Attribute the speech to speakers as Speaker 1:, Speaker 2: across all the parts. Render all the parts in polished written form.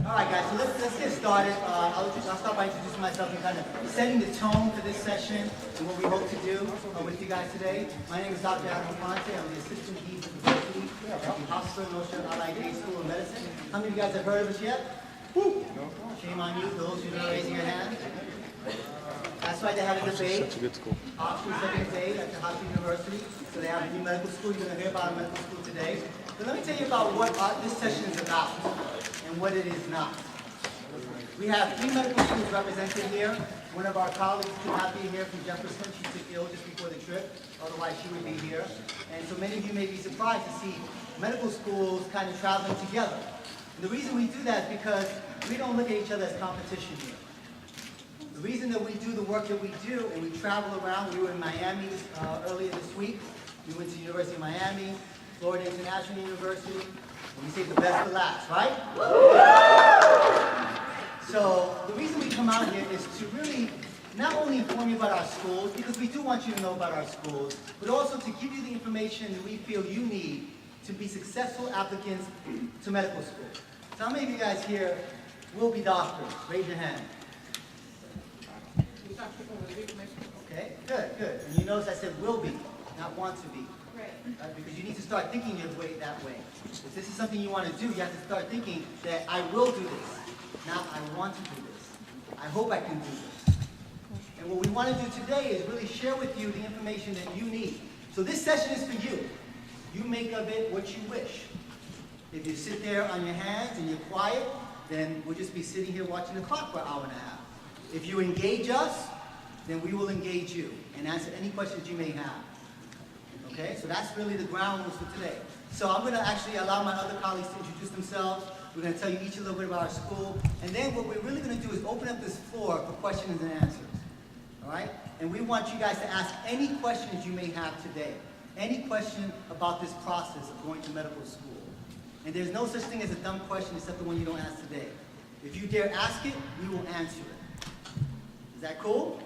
Speaker 1: All right, guys, so let's get started. I'll start by introducing myself and kind of setting the tone for this session and what we hope to do with you guys today. My name is Dr. Adam Fonte. I'm the Assistant Dean of Diversity at the Hofstra Allied Day School of Medicine. How many of you guys have heard of us yet? Woo! Shame on you, those who are raising your hand. That's why they have a debate.
Speaker 2: Such a good school.
Speaker 1: Hofstra second day at the Hofstra University. So they have a new medical school. You're going to hear about a medical school today. But let me tell you about what this session is about and what it is not. We have 3 medical schools represented here. One of our colleagues could not be here from Jefferson. She took ill just before the trip. Otherwise, she would be here. And so many of you may be surprised to see medical schools kind of traveling together. And the reason we do that is because we don't look at each other as competition here. The reason that we do the work that we do and we travel around, we were in Miami earlier this week. We went to the University of Miami, Florida International University, and we saved the best for last, right? So the reason we come out here is to really not only inform you about our schools, because we do want you to know about our schools, but also to give you the information that we feel you need to be successful applicants to medical school. So how many of you guys here will be doctors? Raise your hand. Okay, good, good. And you notice I said will be, not want to be. Right? Because you need to start thinking your way that way. If this is something you want to do, you have to start thinking that I will do this. Not I want to do this. I hope I can do this. And what we want to do today is really share with you the information that you need. So this session is for you. You make of it what you wish. If you sit there on your hands and you're quiet, then we'll just be sitting here watching the clock for an hour and a half. If you engage us, then we will engage you and answer any questions you may have. Okay, so that's really the ground rules for today. So I'm going to actually allow my other colleagues to introduce themselves. We're going to tell you each a little bit about our school. And then what we're really going to do is open up this floor for questions and answers. All right? And we want you guys to ask any questions you may have today. Any question about this process of going to medical school. And there's no such thing as a dumb question except the one you don't ask today. If you dare ask it, we will answer it. Is that cool?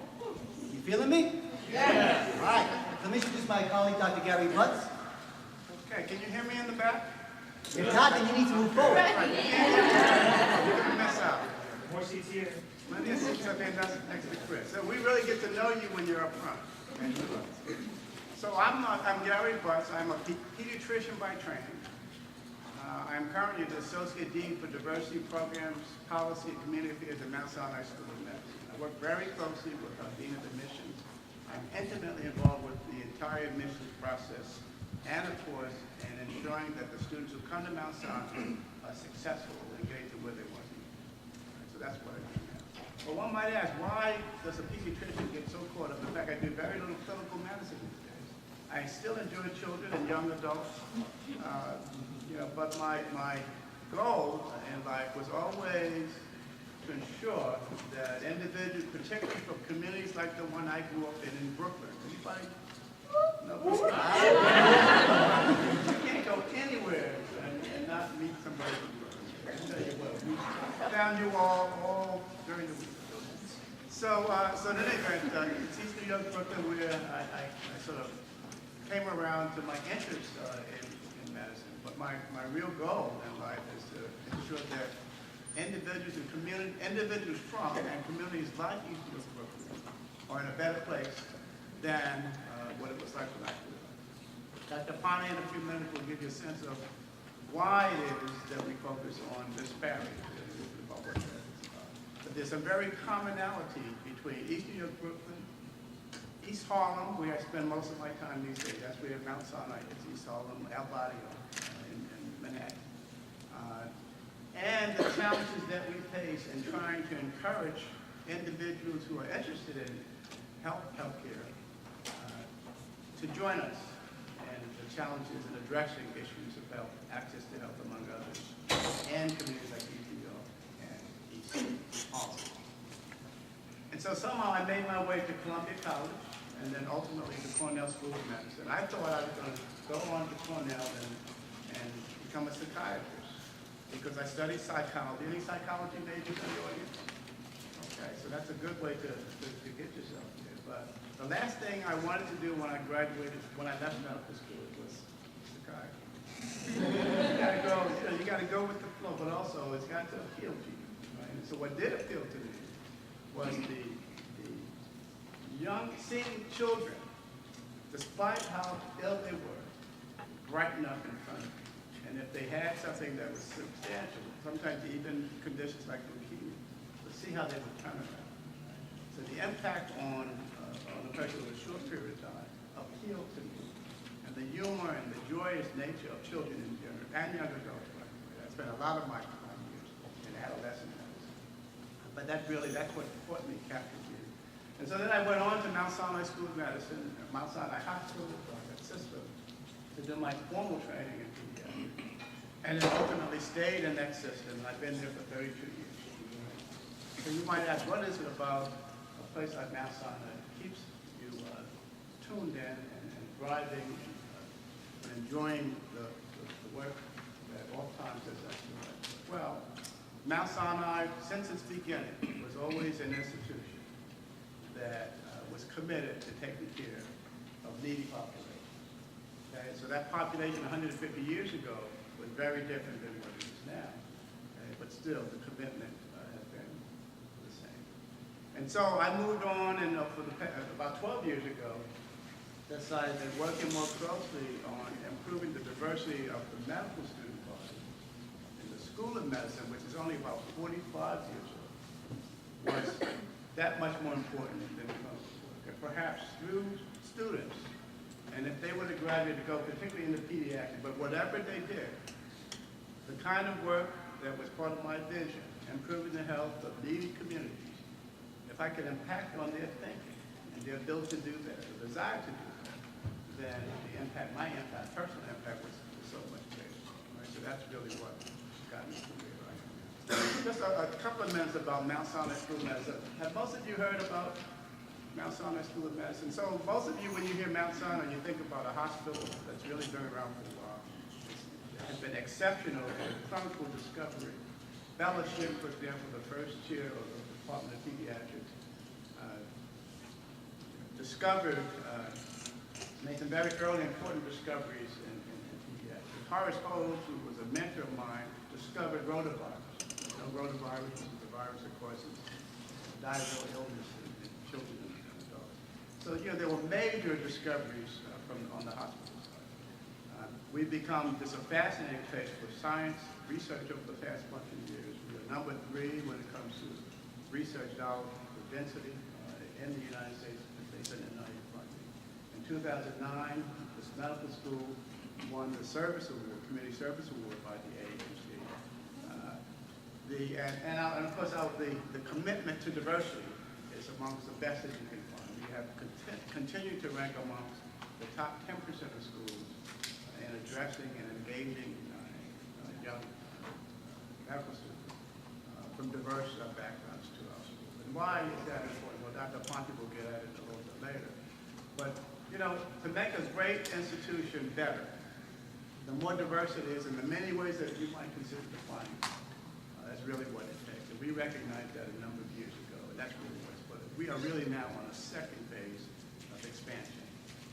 Speaker 1: You feeling me? Yeah. All right. Let me introduce my colleague, Dr. Gary Butts.
Speaker 3: Okay, can you hear me in the back?
Speaker 1: If not, then you need to move forward.
Speaker 3: Right. You're going to miss out.
Speaker 2: More seats here.
Speaker 3: Plenty of seats up here next to Chris. So we really get to know you when you're up front. Okay? So I'm Gary Butts. I'm a pediatrician by training. I'm currently the Associate Dean for Diversity Programs, Policy, and Community Affairs at Mount Sinai School of Medicine. I work very closely with our Dean of Admissions. I'm intimately involved with the entire admissions process and, of course, in ensuring that the students who come to Mount Sinai are successful and get to where they want to be. So that's what I do now. But one might ask, why does a pediatrician get so caught up? In fact, I do very little clinical medicine these days. I still enjoy children and young adults, but my goal in life was always to ensure that individuals, particularly from communities like the one I grew up in Brooklyn. Anybody? No. You can't go anywhere and not meet somebody from Brooklyn. I tell you what, we found you all during the week. So in any event, it's East New York, Brooklyn, where I sort of came around to my interest in medicine. But my real goal in life is to ensure that individuals from and communities like East New York, Brooklyn are in a better place than what it was like when I grew up. Dr. Fonte in a few minutes will give you a sense of why it is that we focus on disparity. But there's a very commonality between East New York, Brooklyn, East Harlem, where I spend most of my time these days. That's where Mount Sinai is, East Harlem, El Barrio, in Manhattan. And the challenges that we face in trying to encourage individuals who are interested in healthcare to join us, and the challenges in addressing issues of health, access to health, among others, and communities like East New York and East Harlem. And so somehow I made my way to Columbia College, and then ultimately to Cornell School of Medicine. I thought I was going to go on to Cornell and become a psychiatrist, because I studied psychology. Any psychology majors in the audience? Okay, so that's a good way to get yourself there. But the last thing I wanted to do when I graduated, when I left medical school, was psychiatry. You gotta to go with the flow, but also it's got to appeal to you. Right? And so what did appeal to me was the young, seeing children, despite how ill they were, brighten up in front of you. And if they had something that was substantial, sometimes even conditions like leukemia, to see how they would turn around. So the impact on a person with a short period of time appealed to me. And the humor and the joyous nature of children in general, and young adults, by the way. I spent a lot of my years in adolescent years. But that's what caught me, captured me. And so then I went on to Mount Sinai School of Medicine, Mount Sinai Hospital, that system, to do my formal training in pediatrics. And then ultimately stayed in that system, and I've been there for 32 years. So you might ask, what is it about a place like Mount Sinai that keeps you tuned in and thriving and enjoying the work that oftentimes is excellent? Well, Mount Sinai, since its beginning, was always an institution that was committed to taking care of needy populations. Okay? So that population 150 years ago was very different than what it is now. Okay? But still, the commitment has been the same. And so I moved on, and about 12 years ago, decided that working more closely on improving the diversity of the medical student body in the School of Medicine, which is only about 45 years old, was that much more important than clinical work. And perhaps through students, and if they were to graduate to go, particularly in the pediatrics, but whatever they did, the kind of work that was part of my vision, improving the health of needy communities, if I could impact on their thinking and their ability to do that, the desire to do that, then the impact, my impact, personal impact was so much greater. Right? So that's really what got me to where I am. Just a couple of minutes about Mount Sinai School of Medicine. Have most of you heard about Mount Sinai School of Medicine? So most of you, when you hear Mount Sinai, you think about a hospital that's really been around for a while. It has been exceptional in clinical discovery. Fellowship, for example, the first chair of the Department of Pediatrics, discovered, made some very early important discoveries in pediatrics. Horace Holmes, who was a mentor of mine, discovered rotavirus. You know, rotavirus is the virus that causes diarrheal illness in children and adults. So, you know, there were major discoveries on the hospital side. We've become just a fascinating place for science research over the past bunch of years. We are number 3 when it comes to research dollar per density in the United States. In 2009, this medical school won the Service Award, Community Service Award by the agency. And of course, the commitment to diversity is amongst the best that you can find. We have continued to rank amongst the top 10% of schools in addressing and engaging young medical students from diverse backgrounds to our school. And why is that important? Well, Dr. Ponte will get at it a little bit later. But, you know, to make a great institution better, the more diverse it is in the many ways that you might consider defining, that's really what it takes. And we recognized that a number of years ago, and that's really what's what it is. We are really now on a second phase of expansion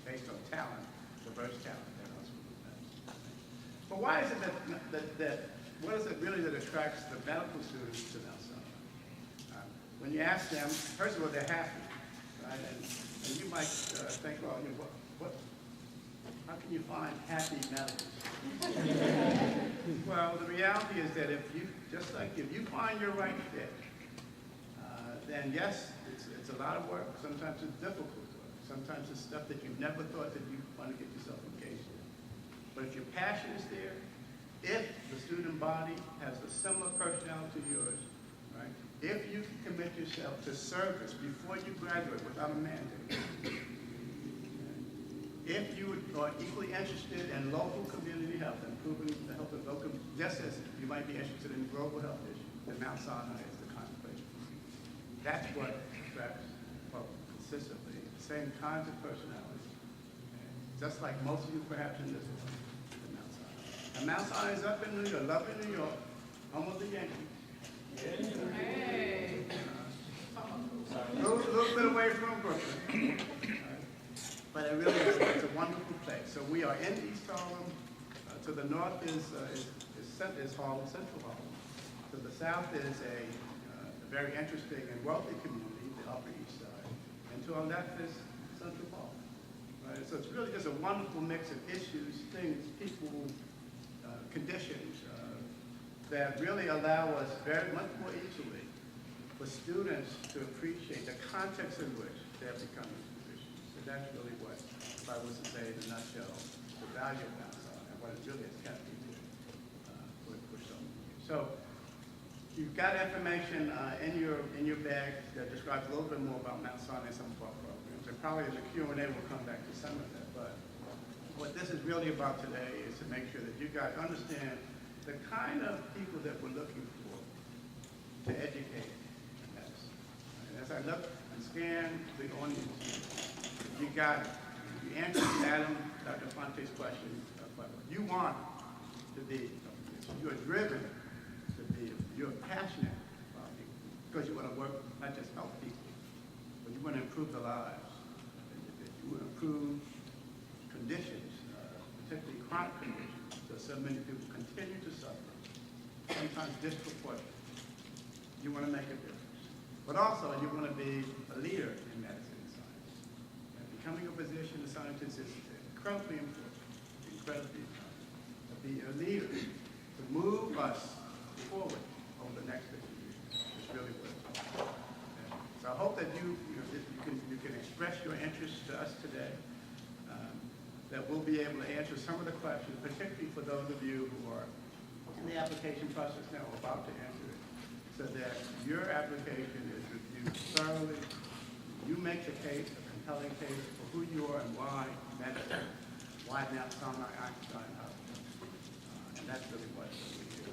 Speaker 3: based on talent, diverse talent at our school of medicine. But why is it what is it really that attracts the medical students to Mount Sinai? When you ask them, first of all, they're happy, right? And you might think, well, you know, how can you find happy medical students? Well, the reality is that if you find your right fit, then yes, it's a lot of work. Sometimes it's difficult work. Sometimes it's stuff that you never thought that you want to get yourself engaged in. But if your passion is there, if the student body has a similar personality to yours, right? If you can commit yourself to service before you graduate without a mandate, if you are equally interested in local community health, improving the health of local, just as you might be interested in global health issues, then Mount Sinai is the kind of place for you. That's what attracts folks consistently, the same kinds of personalities, just like most of you perhaps in this room, to Mount Sinai. And Mount Sinai is up in New York, lovely New York, home of the Yankees. Hey. A little bit away from Brooklyn. But it really is, it's a wonderful place. So we are in East Harlem. To the north is is Harlem, Central Harlem. To the south is a very interesting and wealthy community, the Upper East Side, and to our left is Central Park. Right? So it's really just a wonderful mix of issues, things, people, conditions that really allow us very much more easily for students to appreciate the context in which they're becoming physicians. And that's really what, if I was to say in a nutshell, the value of Mount Sinai and what it really has kept me doing for so many years. So you've got information in your bag that describes a little bit more about Mount Sinai and some of our programs. And probably in the Q&A we'll come back to some of that. But what this is really about today is to make sure that you guys understand the kind of people that we're looking for to educate in medicine. And as I look and scan the audience, you got it. You answered Dr. Fonte's question. You want to be, you're driven to be, you're passionate about people because you want to work, not just help people, but you want to improve the lives. You want to improve conditions, particularly chronic conditions, because so many people continue to suffer, sometimes disproportionately. You want to make a difference. But also, you want to be a leader in medicine and science. And becoming a physician, a scientist is incredibly important, incredibly important. To be a leader, to move us forward over the next 50 years. It's really what it's about. So I hope that you can express your interest to us today, that we'll be able to answer some of the questions, particularly for those of you who are in the application process now, or about to enter it, so that your application is reviewed thoroughly. You make the case, a compelling case for who you are and why medicine, why Mount Sinai, Einstein, Hofstra. And that's really what we do.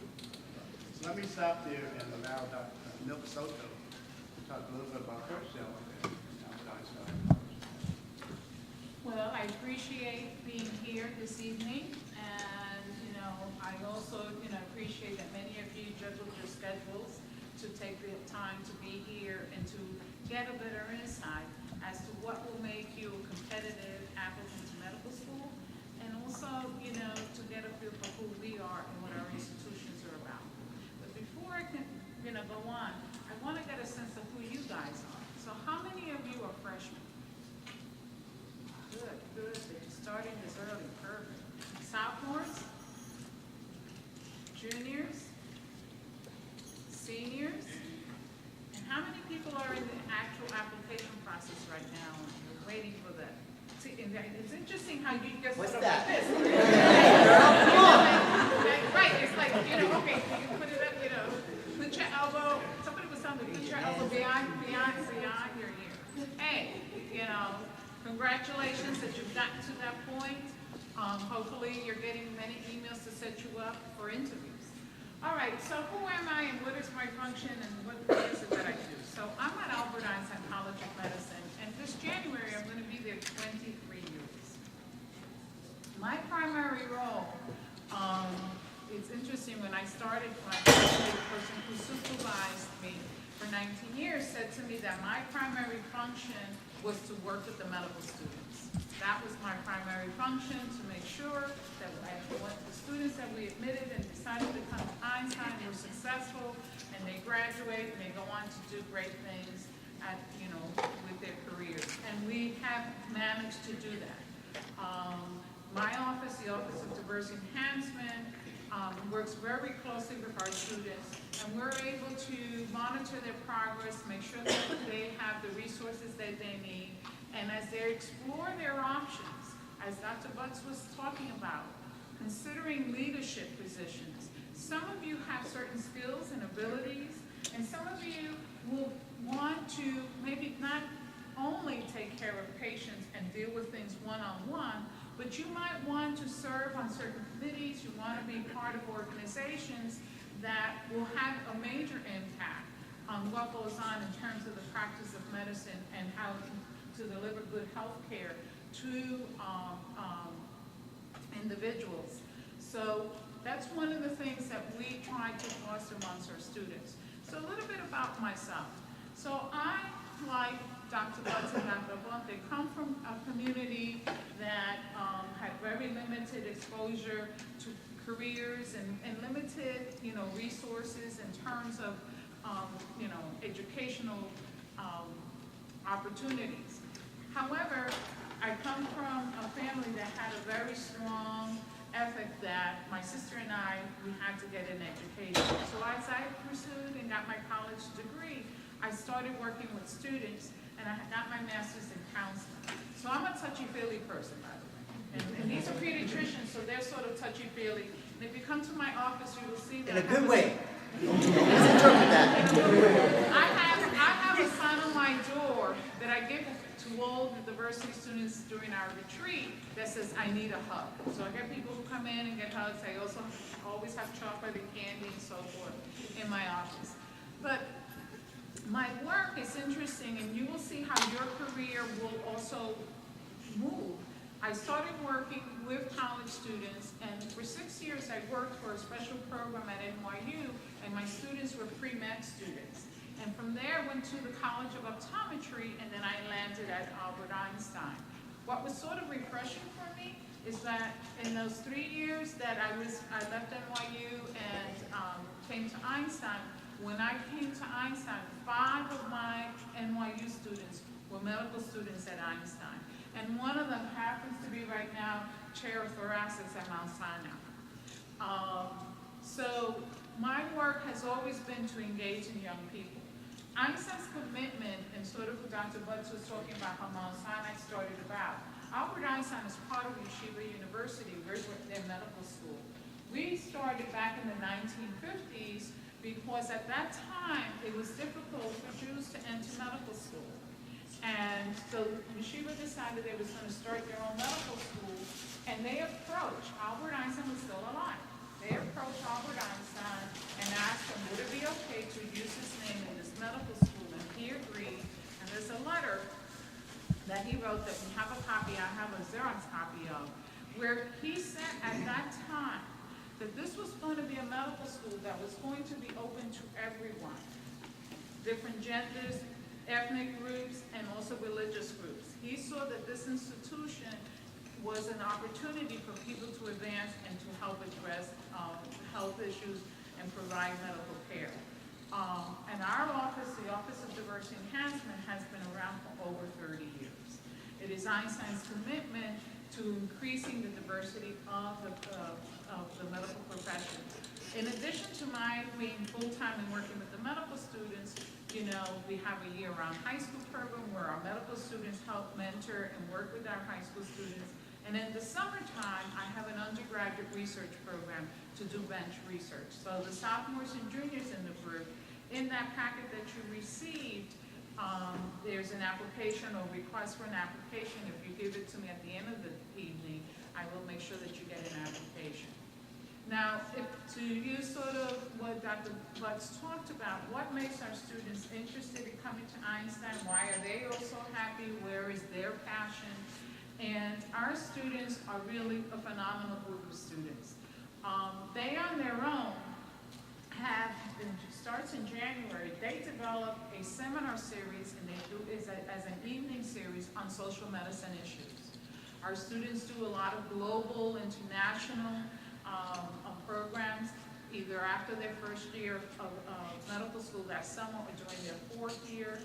Speaker 3: So let me stop there and allow Dr. Milka Soto to talk a little bit about herself and Mount Einstein.
Speaker 2: Well, I appreciate being here this evening, and I also appreciate that many of you juggled your schedules to take the time to be here and to get a better insight as to what will make you a competitive applicant to medical school, and also to get a feel for who we are and what our institutions are about. But before I can go on, I want to get a sense of who you guys are. So how many of you are freshmen? Good, good. They're starting this early. Perfect. Sophomores? Juniors? Seniors? And how many people are in the actual application process right now? You're waiting for that. See, it's interesting how you just
Speaker 1: What's
Speaker 2: put
Speaker 1: that?
Speaker 2: like this. Right, it's like, okay, you put it up, put your elbow, somebody was telling me, put your elbow behind your ear. Hey, congratulations that you've gotten to that point. Hopefully you're getting many emails to set you up for interviews. All right, so who am I and what is my function and what is it that I do? So I'm at Albert Einstein College of Medicine, and this January I'm going to be there 23 years. My primary role, it's interesting, when I started, the person who supervised me for 19 years said to me that my primary function was to work with the medical students. That was my primary function, to make sure that the students that we admitted and decided to come to Einstein were successful, and they graduate and they go on to do great things with their careers. And we have managed to do that. My office, the Office of Diversity Enhancement, works very closely with our students, and we're able to monitor their progress, make sure that they have the resources that they need, and as they explore their options, as Dr. Butts was talking about, considering leadership positions. Some of you have certain skills and abilities, and some of you will want to maybe not only take care of patients and deal with things one-on-one, but you might want to serve on certain committees. You want to be part of organizations that will have a major impact on what goes on in terms of the practice of medicine and how to deliver good health care to individuals. So that's one of the things that we try to foster amongst our students. So a little bit about myself. So I, like Dr. Butts and Dr. Bonte, come from a community that had very limited exposure to careers and limited, resources in terms of, educational opportunities. However, I come from a family that had a very strong ethic that my sister and we had to get an education. So as I pursued and got my college degree, I started working with students, and I got my master's in counseling. So I'm a touchy-feely person, by the way. And these are pediatricians, so they're sort of touchy-feely. And if you come to my office, you will see that
Speaker 1: In a good way. Misinterpret that.
Speaker 2: I have a sign on my door that I give to all the diversity students during our retreat that says, I need a hug. So I get people who come in and get hugs. I also always have chocolate and candy and so forth in my office. But my work is interesting, and you will see how your career will also move. I started working with college students, and for 6 years I worked for a special program at NYU, and my students were pre-med students. And from there, I went to the College of Optometry, and then I landed at Albert Einstein. What was sort of refreshing for me is that in those 3 years that I left NYU and came to Einstein, when I came to Einstein, 5 of my NYU students were medical students at Einstein. And one of them happens to be right now chair of thoracics at Mount Sinai. So my work has always been to engage in young people. Einstein's commitment, and sort of what Dr. Butts was talking about how Mount Sinai started about. Albert Einstein is part of Yeshiva University. We're their medical school. We started back in the 1950s because at that time it was difficult for Jews to enter medical school. And so Yeshiva decided they was going to start their own medical school, and they approached, Albert Einstein was still alive. They approached Albert Einstein and asked him, would it be okay to use his name in this medical school? And he agreed, and there's a letter that he wrote that we have a copy, I have a Xerox copy of, where he said at that time that this was going to be a medical school that was going to be open to everyone, different genders, ethnic groups, and also religious groups. He saw that this institution was an opportunity for people to advance and to help address health issues and provide medical care. And our office, the Office of Diversity Enhancement, has been around for over 30 years. It is Einstein's commitment to increasing the diversity of the medical profession. In addition to my being full-time and working with the medical students, we have a year-round high school program where our medical students help mentor and work with our high school students. And in the summertime, I have an undergraduate research program to do bench research. So the sophomores and juniors in the group, in that packet that you received, there's an application or request for an application. If you give it to me at the end of the evening, I will make sure that you get an application. Now, to use sort of what Dr. Butts talked about, what makes our students interested in coming to Einstein? Why are they also happy? Where is their passion? And our students are really a phenomenal group of students. They on their own starts in January, they develop a seminar series, and they do it as an evening series on social medicine issues. Our students do a lot of global, international programs, either after their first year of medical school that summer or during their 4th year.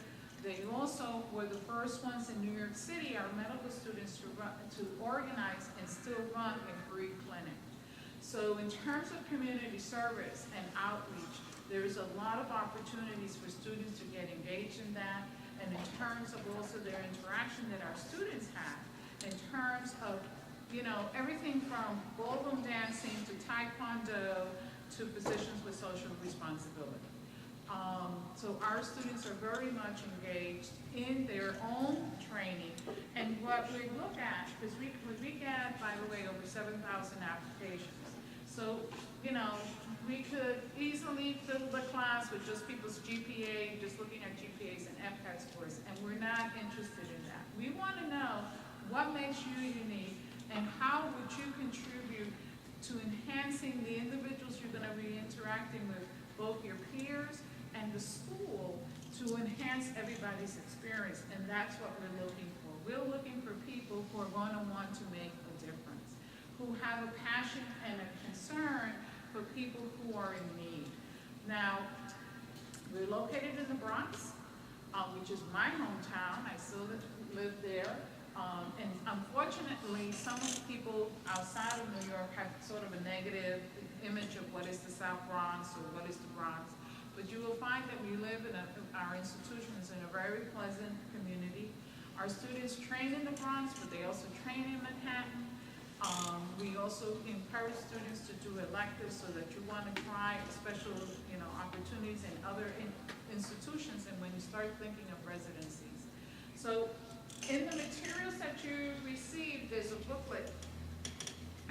Speaker 2: They also were the first ones in New York City, our medical students, to organize and still run a free clinic. So in terms of community service and outreach, there's a lot of opportunities for students to get engaged in that, and in terms of also their interaction that our students have, in terms of everything from ballroom dancing to taekwondo to positions with social responsibility. So our students are very much engaged in their own training, and what we look at, because we get, by the way, over 7,000 applications. So, we could easily fill the class with just people's GPA, just looking at GPAs and MCAT scores, and we're not interested in that. We want to know what makes you unique, and how would you contribute to enhancing the individuals you're going to be interacting with, both your peers and the school, to enhance everybody's experience. And that's what we're looking for. We're looking for people who are going to want to make a difference, who have a passion and a concern for people who are in need. Now, we're located in the Bronx, which is my hometown. I still live there. And unfortunately, some people outside of New York have sort of a negative image of what is the South Bronx or what is the Bronx. But you will find that we live in our institutions in a very pleasant community. Our students train in the Bronx, but they also train in Manhattan. We also encourage students to do electives so that you want to try special, opportunities in other institutions, and when you start thinking of residencies. So in the materials that you received, there's a booklet,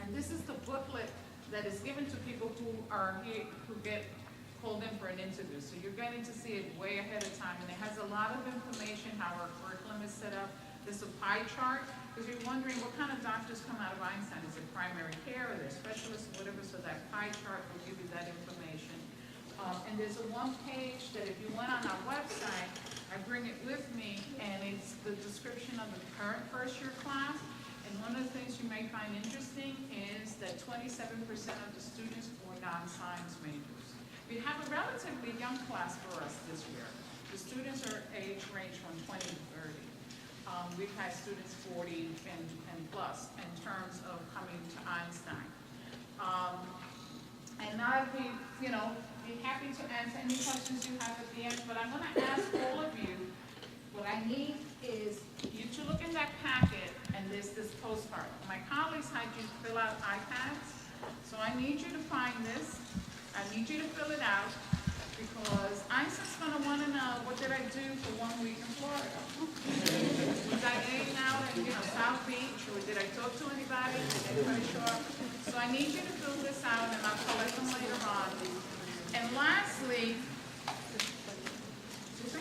Speaker 2: and this is the booklet that is given to people who are here, who get called in for an interview. So you're getting to see it way ahead of time, and it has a lot of information, how our curriculum is set up. There's a pie chart, because you're wondering what kind of doctors come out of Einstein. Is it primary care, or they're specialists, or whatever, so that pie chart will give you that information. And there's a one page that if you went on our website, I bring it with me, and it's the description of the current first year class. And one of the things you may find interesting is that 27% of the students were non-science majors. We have a relatively young class for us this year. The students are age range from 20 to 30. We've had students 40 and plus in terms of coming to Einstein. And I'd be happy to answer any questions you have at the end, but I'm going to ask all of you, what I need is you to look in that packet, and there's this postcard. My colleagues had you fill out iPads, so I need you to find this. I need you to fill it out, because Einstein's going to want to know, what did I do for 1 week in Florida? Was I hanging out in South Beach, or did I talk to anybody? Anybody sure? So I need you to fill this out, and I'll collect them later on. And lastly, excuse me?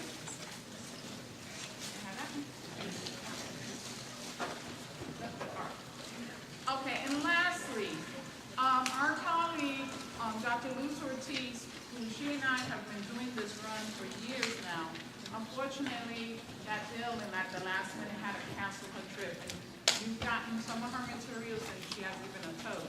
Speaker 2: Okay, and lastly, our colleague, Dr. Luz Ortiz, who she and I have been doing this run for years now, unfortunately got ill and at the last minute had to cancel her trip. And you've gotten some of her materials, and she hasn't even a tote.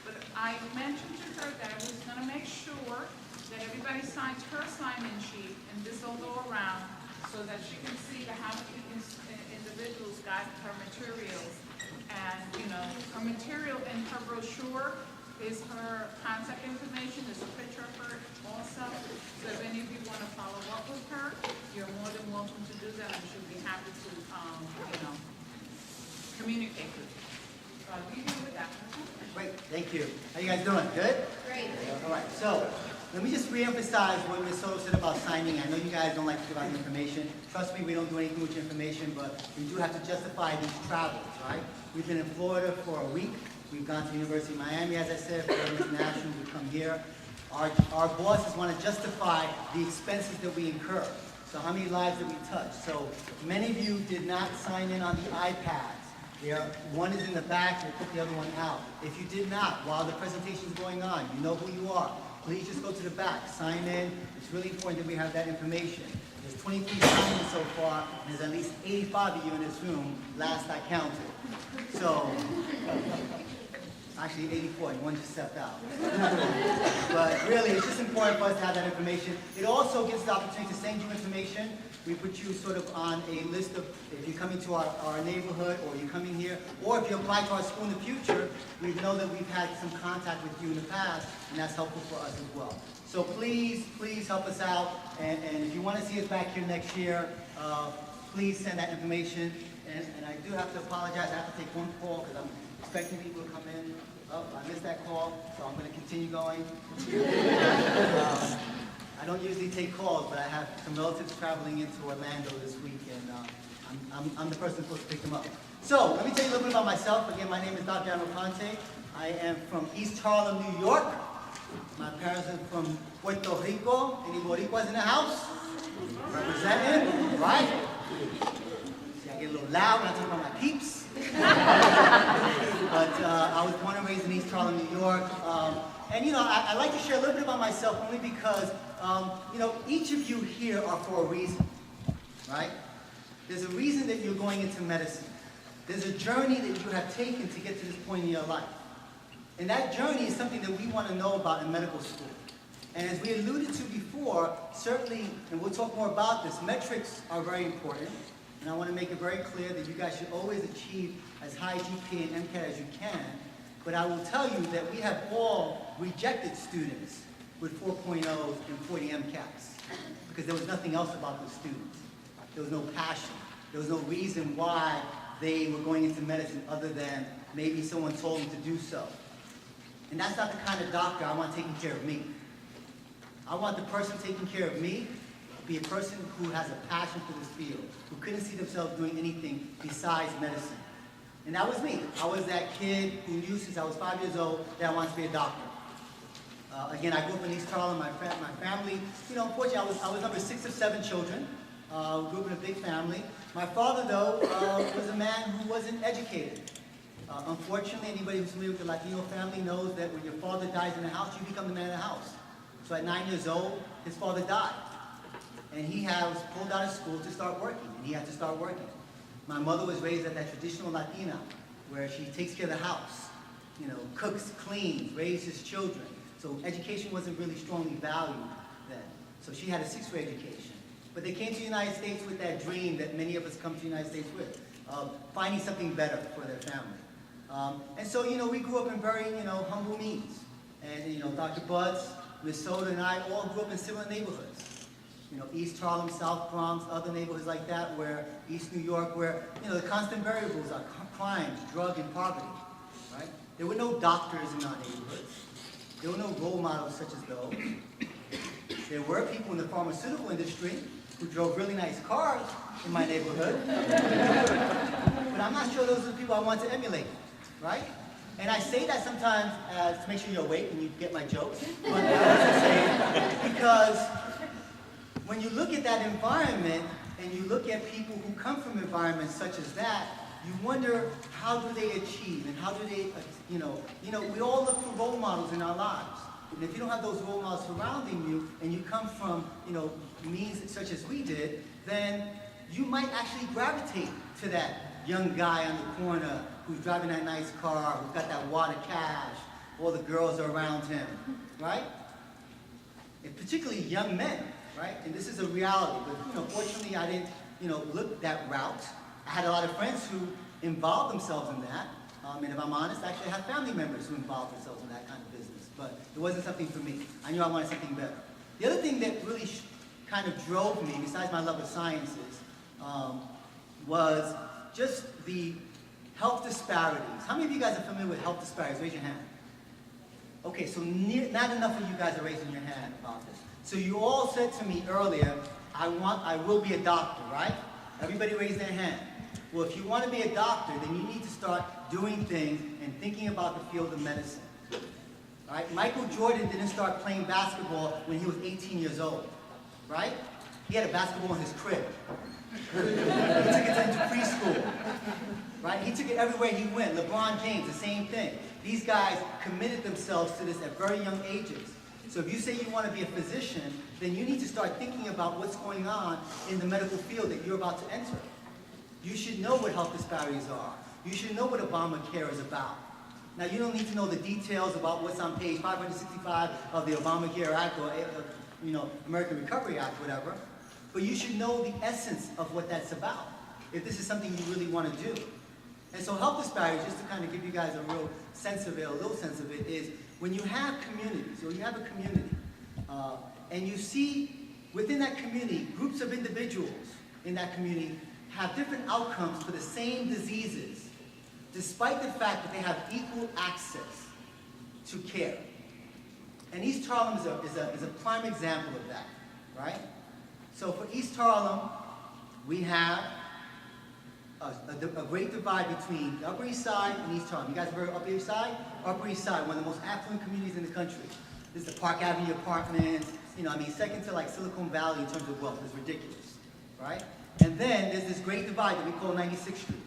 Speaker 2: But I mentioned to her that I was going to make sure that everybody signs her sign-in sheet, and this will go around so that she can see how many individuals got her materials. And, her material in her brochure is her contact information. There's a picture of her also. So if any of you want to follow up with her, you're more than welcome to do that. And she'll be happy to, communicate with you. So I'll leave you with that.
Speaker 1: Great, thank you. How you guys doing? Good?
Speaker 4: Great.
Speaker 1: All right, so let me just reemphasize what Ms. Soto said about signing. I know you guys don't like to give out information. Trust me, we don't do anything with your information, but we do have to justify these travels, right? We've been in Florida for a week. We've gone to the University of Miami, as I said, for international. We come here. Our bosses want to justify the expenses that we incur. So how many lives did we touch? So many of you did not sign in on the iPads. One is in the back, we'll put the other one out. If you did not, while the presentation is going on, you know who you are. Please just go to the back, sign in. It's really important that we have that information. There's 23 sign-ins so far, and there's at least 85 of you in this room, last I counted. So, actually 84, and one just stepped out. But really, it's just important for us to have that information. It also gives the opportunity to send you information. We put you sort of on a list of, if you're coming to our neighborhood, or you're coming here, or if you apply to our school in the future, we know that we've had some contact with you in the past, and that's helpful for us as well. So please help us out, and if you want to see us back here next year, please send that information. And I do have to apologize, I have to take one call, because I'm expecting people to come in. Oh, I missed that call, so I'm going to continue going. I don't usually take calls, but I have some relatives traveling into Orlando this week, and I'm the person supposed to pick them up. So, let me tell you a little bit about myself. Again, my name is Dr. Conte. I am from East Harlem, New York. My parents are from Puerto Rico. Any Boricuas in the house? Representing, right? See, I get a little loud when I talk about my peeps. But I was born and raised in East Harlem, New York. And I like to share a little bit about myself only because, each of you here are for a reason, right? There's a reason that you're going into medicine. There's a journey that you have taken to get to this point in your life. And that journey is something that we want to know about in medical school. And as we alluded to before, certainly, and we'll talk more about this, metrics are very important. And I want to make it very clear that you guys should always achieve as high GPA and MCAT as you can. But I will tell you that we have all rejected students with 4.0s and 40 MCATs because there was nothing else about those students. There was no passion. There was no reason why they were going into medicine other than maybe someone told them to do so. And that's not the kind of doctor I want taking care of me. I want the person taking care of me to be a person who has a passion for this field, who couldn't see themselves doing anything besides medicine. And that was me. I was that kid who knew since I was 5 years old that I wanted to be a doctor. Again, I grew up in East Harlem. My family, unfortunately, I was number 6 of 7 children. Grew up in a big family. My father, though, was a man who wasn't educated. Unfortunately, anybody who's familiar with the Latino family knows that when your father dies in the house, you become the man of the house. So at 9 years old, his father died. And he was pulled out of school to start working, and he had to start working. My mother was raised as that traditional Latina, where she takes care of the house, cooks, cleans, raises children. So education wasn't really strongly valued then. So she had a 6th grade education. But they came to the United States with that dream that many of us come to the United States with, of finding something better for their family. And so, we grew up in very, humble means. And, Dr. Butts, Miss Soda, and I all grew up in similar neighborhoods. East Harlem, South Bronx, other neighborhoods like that, where East New York, where, the constant variables are crimes, drug, and poverty, right? There were no doctors in our neighborhoods. There were no role models such as those. There were people in the pharmaceutical industry who drove really nice cars in my neighborhood. But I'm not sure those are the people I want to emulate, right? And I say that sometimes to make sure you're awake and you get my jokes. But I also say because when you look at that environment and you look at people who come from environments such as that, you wonder how do they achieve and how do they, we all look for role models in our lives. And if you don't have those role models surrounding you and you come from, means such as we did, then you might actually gravitate to that young guy on the corner who's driving that nice car, who's got that wad of cash, all the girls are around him, right? And particularly young men, right? And this is a reality, but fortunately I didn't, look that route. I had a lot of friends who involved themselves in that, and if I'm honest, I actually have family members who involved themselves in that kind of business, but it wasn't something for me. I knew I wanted something better. The other thing that really kind of drove me, besides my love of sciences, was just the health disparities. How many of you guys are familiar with health disparities? Raise your hand. Okay, so not enough of you guys are raising your hand about this. So you all said to me earlier, I will be a doctor, right? Everybody raised their hand. Well, if you want to be a doctor, then you need to start doing things and thinking about the field of medicine. Right? Michael Jordan didn't start playing basketball when he was 18 years old, right? He had a basketball in his crib. He took it into preschool, right? He took it everywhere he went. LeBron James, the same thing. These guys committed themselves to this at very young ages. So if you say you want to be a physician, then you need to start thinking about what's going on in the medical field that you're about to enter. You should know what health disparities are. You should know what Obamacare is about. Now, you don't need to know the details about what's on page 565 of the Obamacare Act or, American Recovery Act, whatever. But you should know the essence of what that's about, if this is something you really want to do. And so health disparities, just to kind of give you guys a real sense of it, a little sense of it, is when you have communities, or you have a community, and you see within that community, groups of individuals in that community have different outcomes for the same diseases, despite the fact that they have equal access to care. And East Harlem is a prime example of that, right? So for East Harlem, we have a great divide between the Upper East Side and East Harlem. You guys have heard of Upper East Side? Upper East Side, one of the most affluent communities in the country. This is the Park Avenue apartments, second to like Silicon Valley in terms of wealth. It's ridiculous, right? And then there's this great divide that we call 96th Street.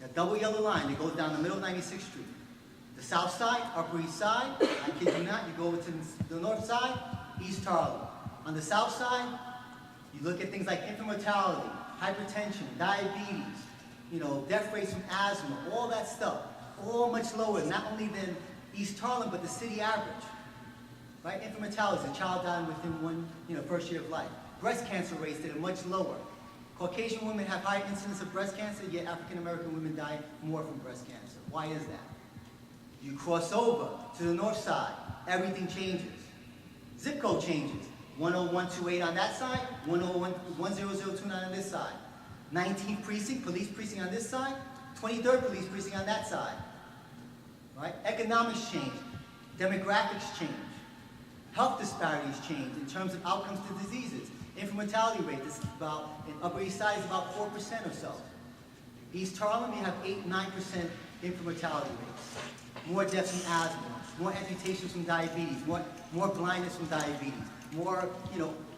Speaker 1: A double yellow line that goes down the middle of 96th Street. The South Side, Upper East Side, I kid you not, you go over to the North Side, East Harlem. On the South Side, you look at things like infant mortality, hypertension, diabetes, death rates from asthma, all that stuff. all much lower, not only than East Harlem, but the city average. Right? Infant mortality, a child dying within one, first year of life. Breast cancer rates that are much lower. Caucasian women have higher incidence of breast cancer, yet African American women die more from breast cancer. Why is that? You cross over to the north side, everything changes. Zip code changes. 10128 on that side, 10029 on this side. 19th precinct, police precinct on this side, 23rd police precinct on that side. Right? Economics change, demographics change, health disparities change in terms of outcomes to diseases. Infant mortality rate is about, in Upper East Side is about 4% or so. East Harlem, you have 8-9% infant mortality rates. More deaths from asthma, more amputations from diabetes, more blindness from diabetes, more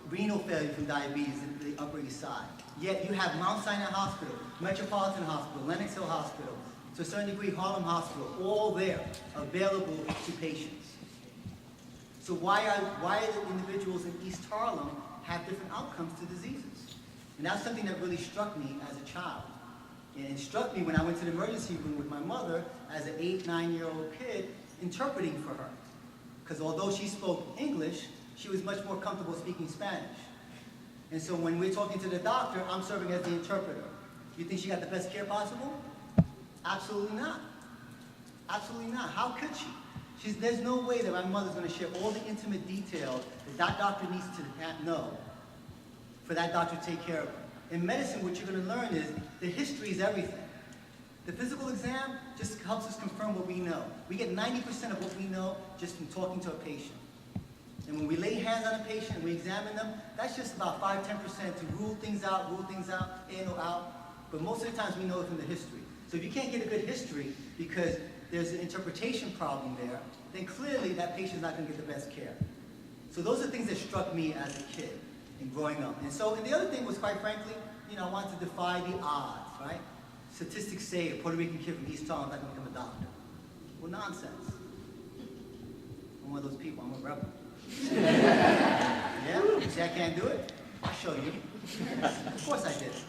Speaker 1: renal failure from diabetes in the Upper East Side. Yet you have Mount Sinai Hospital, Metropolitan Hospital, Lenox Hill Hospital, to a certain degree Harlem Hospital, all there available to patients. So why do individuals in East Harlem have different outcomes to diseases? And that's something that really struck me as a child. And it struck me when I went to the emergency room with my mother as an 8-9-year-old kid interpreting for her. Because although she spoke English, she was much more comfortable speaking Spanish. And so when we're talking to the doctor, I'm serving as the interpreter. You think she got the best care possible? Absolutely not. Absolutely not. How could she? There's no way that my mother's going to share all the intimate details that doctor needs to know for that doctor to take care of her. In medicine, what you're going to learn is the history is everything. The physical exam just helps us confirm what we know. We get 90% of what we know just from talking to a patient. And when we lay hands on a patient and we examine them, that's just about 5-10% to rule things out, in or out. But most of the times we know it from the history. So if you can't get a good history because there's an interpretation problem there, then clearly that patient's not going to get the best care. So those are things that struck me as a kid and growing up. And the other thing was, quite frankly, I wanted to defy the odds, right? Statistics say a Puerto Rican kid from East Harlem is not going to become a doctor. Well, nonsense. I'm one of those people. I'm a rebel. Yeah? You say I can't do it? I'll show you. Of course I did it,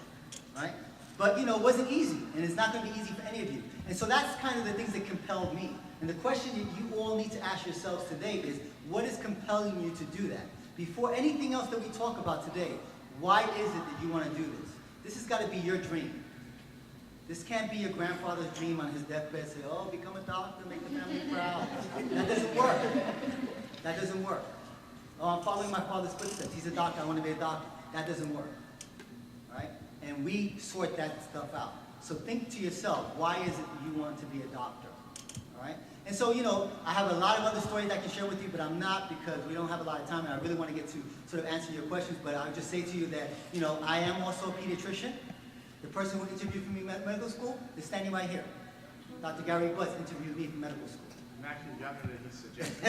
Speaker 1: right? But, it wasn't easy, and it's not going to be easy for any of you. And so that's kind of the things that compelled me. And the question that you all need to ask yourselves today is, what is compelling you to do that? Before anything else that we talk about today, why is it that you want to do this? This has got to be your dream. This can't be your grandfather's dream on his deathbed, say, oh, become a doctor, make the family proud. That doesn't work. That doesn't work. Oh, I'm following my father's footsteps. He's a doctor, I want to be a doctor. That doesn't work. Right? And we sort that stuff out. So think to yourself, why is it that you want to be a doctor? All right? And so, I have a lot of other stories I can share with you, but I'm not because we don't have a lot of time, and I really want to get to sort of answer your questions, but I'll just say to you that, I am also a pediatrician. The person who interviewed for me in medical school is standing right here. Dr. Gary Butts interviewed me for medical school.
Speaker 3: I'm actually younger than he suggested.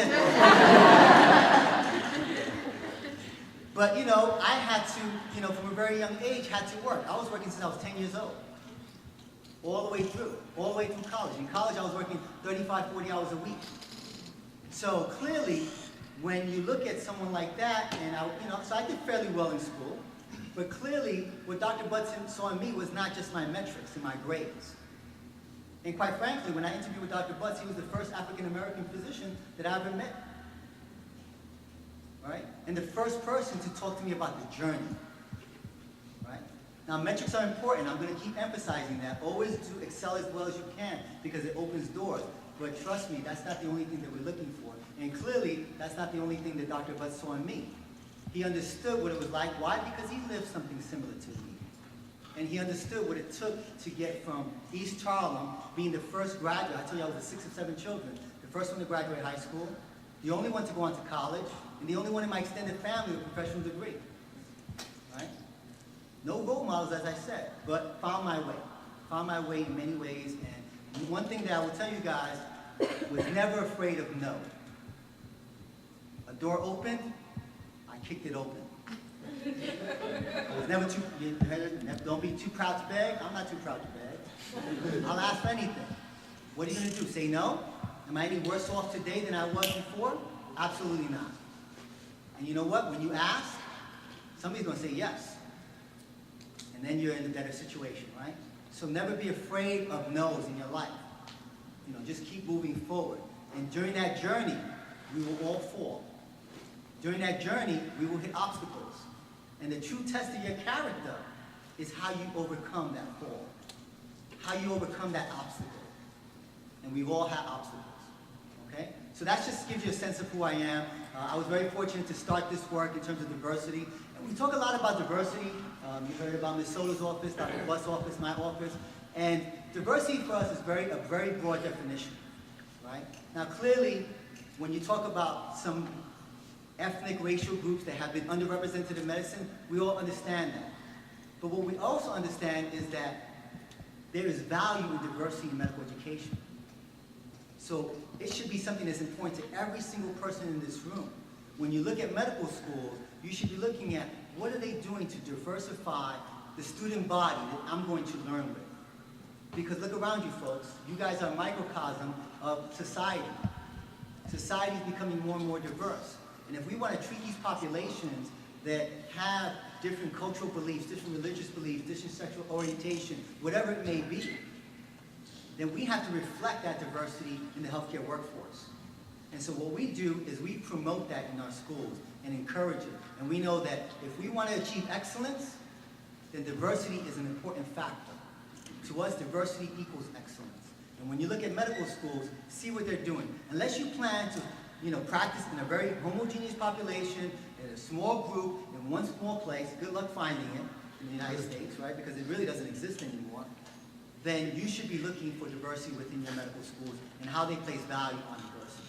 Speaker 1: But, I had to, from a very young age, had to work. I was working since I was 10 years old. All the way through college. In college, I was working 35, 40 hours a week. So clearly, when you look at someone like that, and so I did fairly well in school, but clearly, what Dr. Butson saw in me was not just my metrics and my grades. And quite frankly, when I interviewed with Dr. Butts, he was the first African-American physician that I ever met. Right? And the first person to talk to me about the journey. Right? Now, metrics are important. I'm going to keep emphasizing that. Always do excel as well as you can because it opens doors. But trust me, that's not the only thing that we're looking for. And clearly, that's not the only thing that Dr. Butts saw in me. He understood what it was like. Why? Because he lived something similar to me. And he understood what it took to get from East Harlem, being the first graduate. I told you I was the 6 of 7 children. The first one to graduate high school, the only one to go on to college, and the only one in my extended family with a professional degree. Right? No role models, as I said, but found my way. Found my way in many ways. And one thing that I will tell you guys, was never afraid of no. A door opened, I kicked it open. I was never don't be too proud to beg. I'm not too proud to beg. I'll ask for anything. What are you going to do? Say no? Am I any worse off today than I was before? Absolutely not. And you know what? When you ask, somebody's going to say yes. And then you're in a better situation, right? So never be afraid of no's in your life. just keep moving forward. And during that journey, we will all fall. During that journey, we will hit obstacles. And the true test of your character is how you overcome that fall, how you overcome that obstacle. And we've all had obstacles, okay? So that just gives you a sense of who I am. I was very fortunate to start this work in terms of diversity. And we talk a lot about diversity. You heard about Ms. Soda's office, Dr. Butt's office, my office. And diversity for us is a very broad definition, right? Now clearly, when you talk about some ethnic, racial groups that have been underrepresented in medicine, we all understand that. But what we also understand is that there is value in diversity in medical education. So it should be something that's important to every single person in this room. When you look at medical schools, you should be looking at what are they doing to diversify the student body that I'm going to learn with. Because look around you, folks. You guys are a microcosm of society. Society is becoming more and more diverse. And if we want to treat these populations that have different cultural beliefs, different religious beliefs, different sexual orientation, whatever it may be, then we have to reflect that diversity in the healthcare workforce. And so what we do is we promote that in our schools and encourage it. And we know that if we want to achieve excellence, then diversity is an important factor. To us, diversity equals excellence. And when you look at medical schools, see what they're doing. Unless you plan to practice in a very homogeneous population, in a small group, in one small place, good luck finding it in the United States, right? Because it really doesn't exist anymore. Then you should be looking for diversity within your medical schools and how they place value on diversity.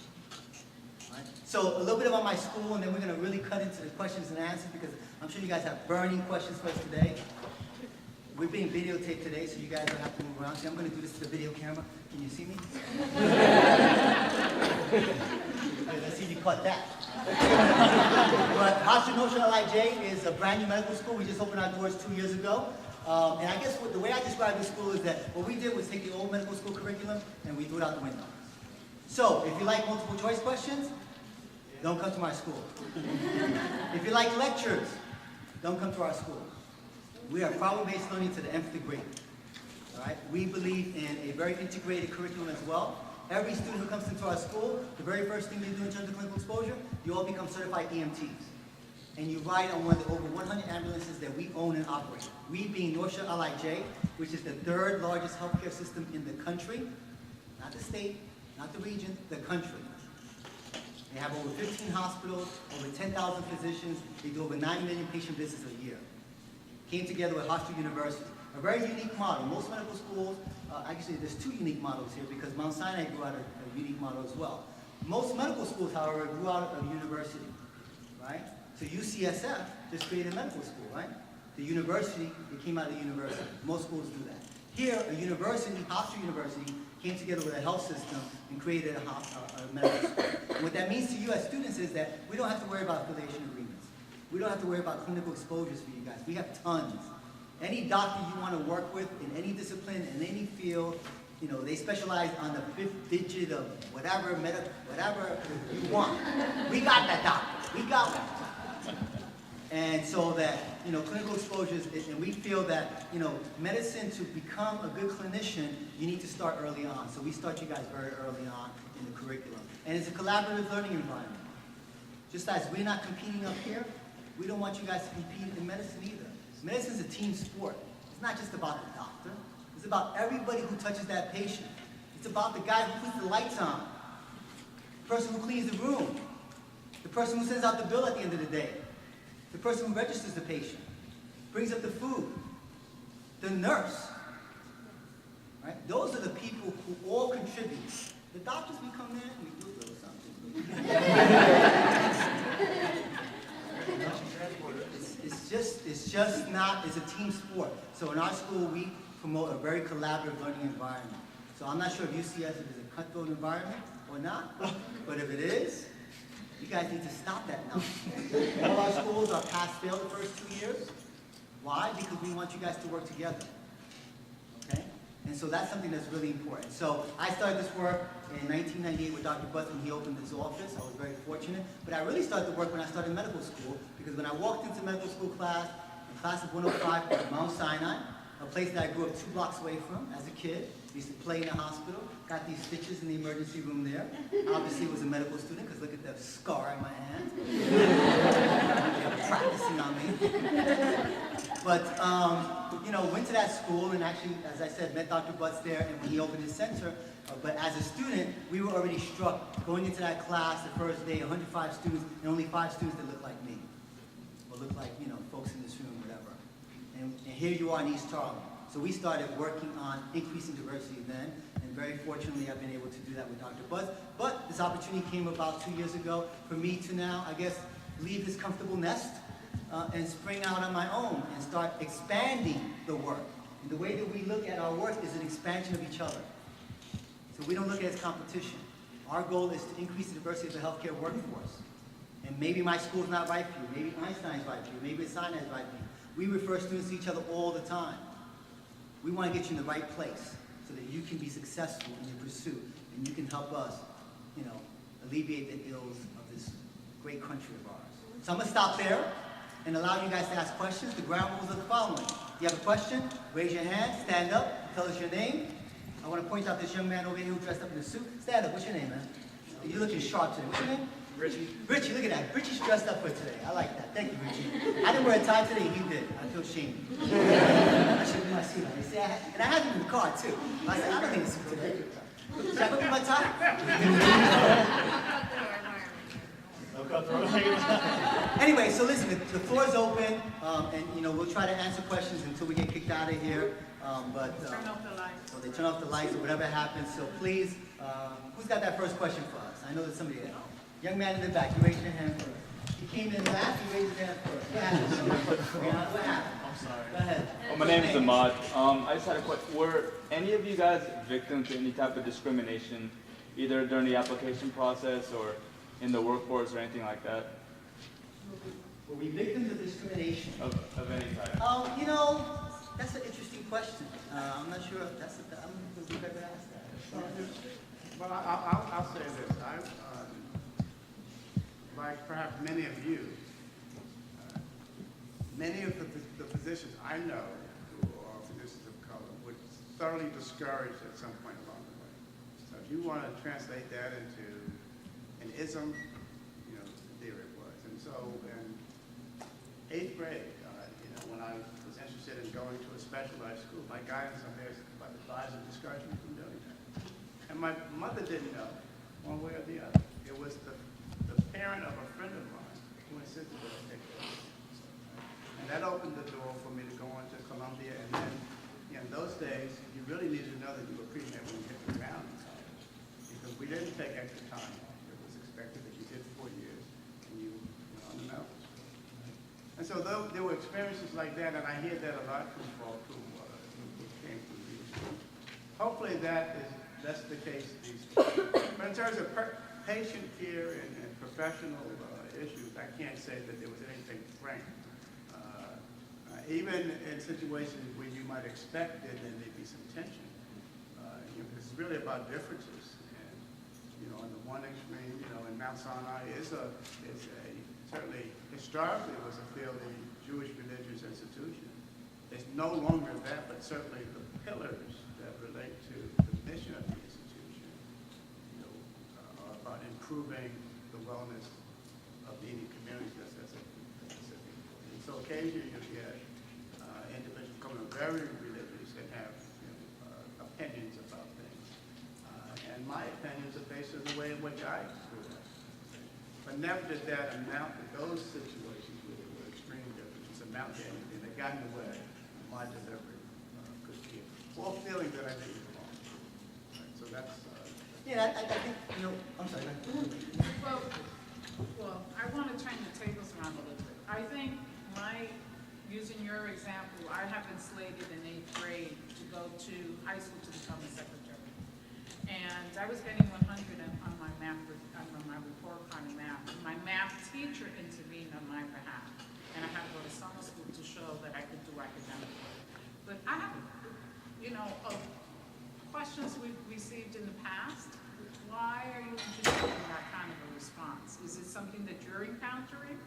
Speaker 1: Right? So a little bit about my school, and then we're going to really cut into the questions and answers because I'm sure you guys have burning questions for us today. We're being videotaped today, so you guys don't have to move around. See, I'm going to do this to the video camera. Can you see me? Okay, let's see if you caught that. But Hofstra LIJ is a brand new medical school. We just opened our doors 2 years ago. And I guess the way I describe this school is that what we did was take the old medical school curriculum and we threw it out the window. So if you like multiple choice questions, don't come to my school. If you like lectures, don't come to our school. We are problem-based learning to the nth degree. All right? We believe in a very integrated curriculum as well. Every student who comes into our school, the very first thing they do in terms of clinical exposure, you all become certified EMTs. And you ride on one of the over 100 ambulances that we own and operate. We being Hofstra LIJ, which is the third largest healthcare system in the country, not the state, not the region, the country. They have over 15 hospitals, over 10,000 physicians. They do over 9 million patient visits a year. Came together with Hofstra University. A very unique model. Most medical schools, actually there's two unique models here because Mount Sinai grew out of a unique model as well. Most medical schools, however, grew out of university, right? So UCSF just created a medical school, right? The university, it came out of the university. Most schools do that. Here, a university, Hofstra University, came together with a health system and created a medical school. And what that means to you as students is that we don't have to worry about affiliation agreements. We don't have to worry about clinical exposures for you guys. We have tons. Any doctor you want to work with in any discipline, in any field, they specialize on the 5th digit of whatever you want. We got that doctor. We got one. And so that, clinical exposures, and we feel that, medicine, to become a good clinician, you need to start early on. So we start you guys very early on in the curriculum. And it's a collaborative learning environment. Just as we're not competing up here, we don't want you guys to compete in medicine either. Medicine is a team sport. It's not just about the doctor. It's about everybody who touches that patient. It's about the guy who puts the lights on, the person who cleans the room, the person who sends out the bill at the end of the day, the person who registers the patient, brings up the food, the nurse. Right? Those are the people who all contribute. The doctors, we come in, we do a little something. It's a team sport. So in our school, we promote a very collaborative learning environment. So I'm not sure if UCS is a cutthroat environment or not, but if it is, you guys need to stop that now. All our schools are pass-fail the first 2 years. Why? Because we want you guys to work together. Okay? And so that's something that's really important. So I started this work in 1998 with Dr. Butt when he opened his office. I was very fortunate. But I really started the work when I started medical school, because when I walked into medical school class, in class of 105 at Mount Sinai, a place that I grew up 2 blocks away from as a kid, Used to play in the hospital. Got these stitches in the emergency room there. Obviously was a medical student because look at the scar in my hand. They're practicing on me. But, you know, went to that school and actually, as I said, met Dr. Butts there and when he opened his center. But as a student, we were already struck going into that class the first day, 105 students, and only 5 students that looked like me. Or looked like, you know, folks in this room, whatever. And here you are in East Harlem. So we started working on increasing diversity then, and very fortunately I've been able to do that with Dr. Butts. But this opportunity came about 2 years ago for me to now, I guess, leave this comfortable nest and spring out on my own and start expanding the work. And the way that we look at our work is an expansion of each other. So we don't look at it as competition. Our goal is to increase the diversity of the healthcare workforce. And maybe my school's not right for you, maybe Einstein's right for you, maybe Sinai is right for you. We refer students to each other all the time. We want to get you in the right place so that you can be successful in your pursuit and you can help us, you know, alleviate the ills of this great country of ours. So I'm going to stop there and allow you guys to ask questions. The ground rules are the following. If you have a question, raise your hand, stand up, tell us your name. I want to point out this young man over here who dressed up in a suit. Stand up. What's your name, man? You're looking sharp today. What's your name? Richie. Richie, look at that. Richie's dressed up for today. I like that. Thank you, Richie. I didn't wear a tie today. He did. I feel ashamed. I should put my suit on. They say and I have it in the car, too. I said, I don't need a suit today. Should I put my tie? Anyway, so listen, the floor is open, and you know we'll try to answer questions until we get kicked out of here.
Speaker 2: Turn off the lights.
Speaker 1: So they turn off the lights or whatever happens. So please, who's got that first question for us? I know there's somebody there. Young man in the back, you raised your hand first. He came in last, you raised his hand first. What happened? What happened?
Speaker 4: I'm sorry.
Speaker 1: Go ahead.
Speaker 4: Well, my name is Ahmad. I just had a question. Were any of you guys victims to any type of discrimination, either during the application process or in the workforce or anything like that?
Speaker 1: Were we victims of discrimination?
Speaker 4: Of any type?
Speaker 1: You know, that's an interesting question. I'm not sure if that's I'm not sure if we've ever asked that.
Speaker 3: Well, I'll say this. Like perhaps many of you, many of the physicians I know who are physicians of color were thoroughly discouraged at some point along the way. So if you want to translate that into an ism, you know, there it was. And so in 8th grade, you know, when I was interested in going to a specialized school, my guidance on there advisor discouraged me from doing that. And my mother didn't know one way or the other. It was the parent of a friend of mine who insisted that I take it. And that opened the door for me to go on to Columbia. And then, you know, in those days, you really needed to know that you were pre-med when you hit the ground in college. Because we didn't take extra time off. It was expected that you did 4 years and you went on the mountains. And so there were experiences like that, and I hear that a lot from folks who came through these schools. Hopefully that's the case these days. But in terms of patient care and professional issues, I can't say that there was anything frank. Even in situations where you might expect that there may be some tension, you know, it's really about differences. And you know, on the one extreme, you know, in Mount Sinai certainly historically was a fairly Jewish religious institution. It's no longer that, but certainly the pillars that relate to the mission of the institution, you know, are about improving the wellness of needy communities. That's a specific. And so occasionally you get individuals becoming very religious and have, you know, opinions about things. And my opinions are based on the way in which I grew up. But never did that amount to those situations where there were extreme differences amount to anything that got in the way of my delivery good care. Or feeling that I didn't belong. Right, so that's
Speaker 1: Yeah, I think, you know, I'm sorry.
Speaker 2: Well, I want to turn the tables around a little bit. I think using your example, I have been slated in 8th grade to go to high school to become a secretary. And I was getting 100 on my report card in math. And my math teacher intervened on my behalf. And I had to go to summer school to show that I could do academic work. But I have, you know, questions we've received in the past. Why are you interested in that kind of a response? Is it something that you're encountering?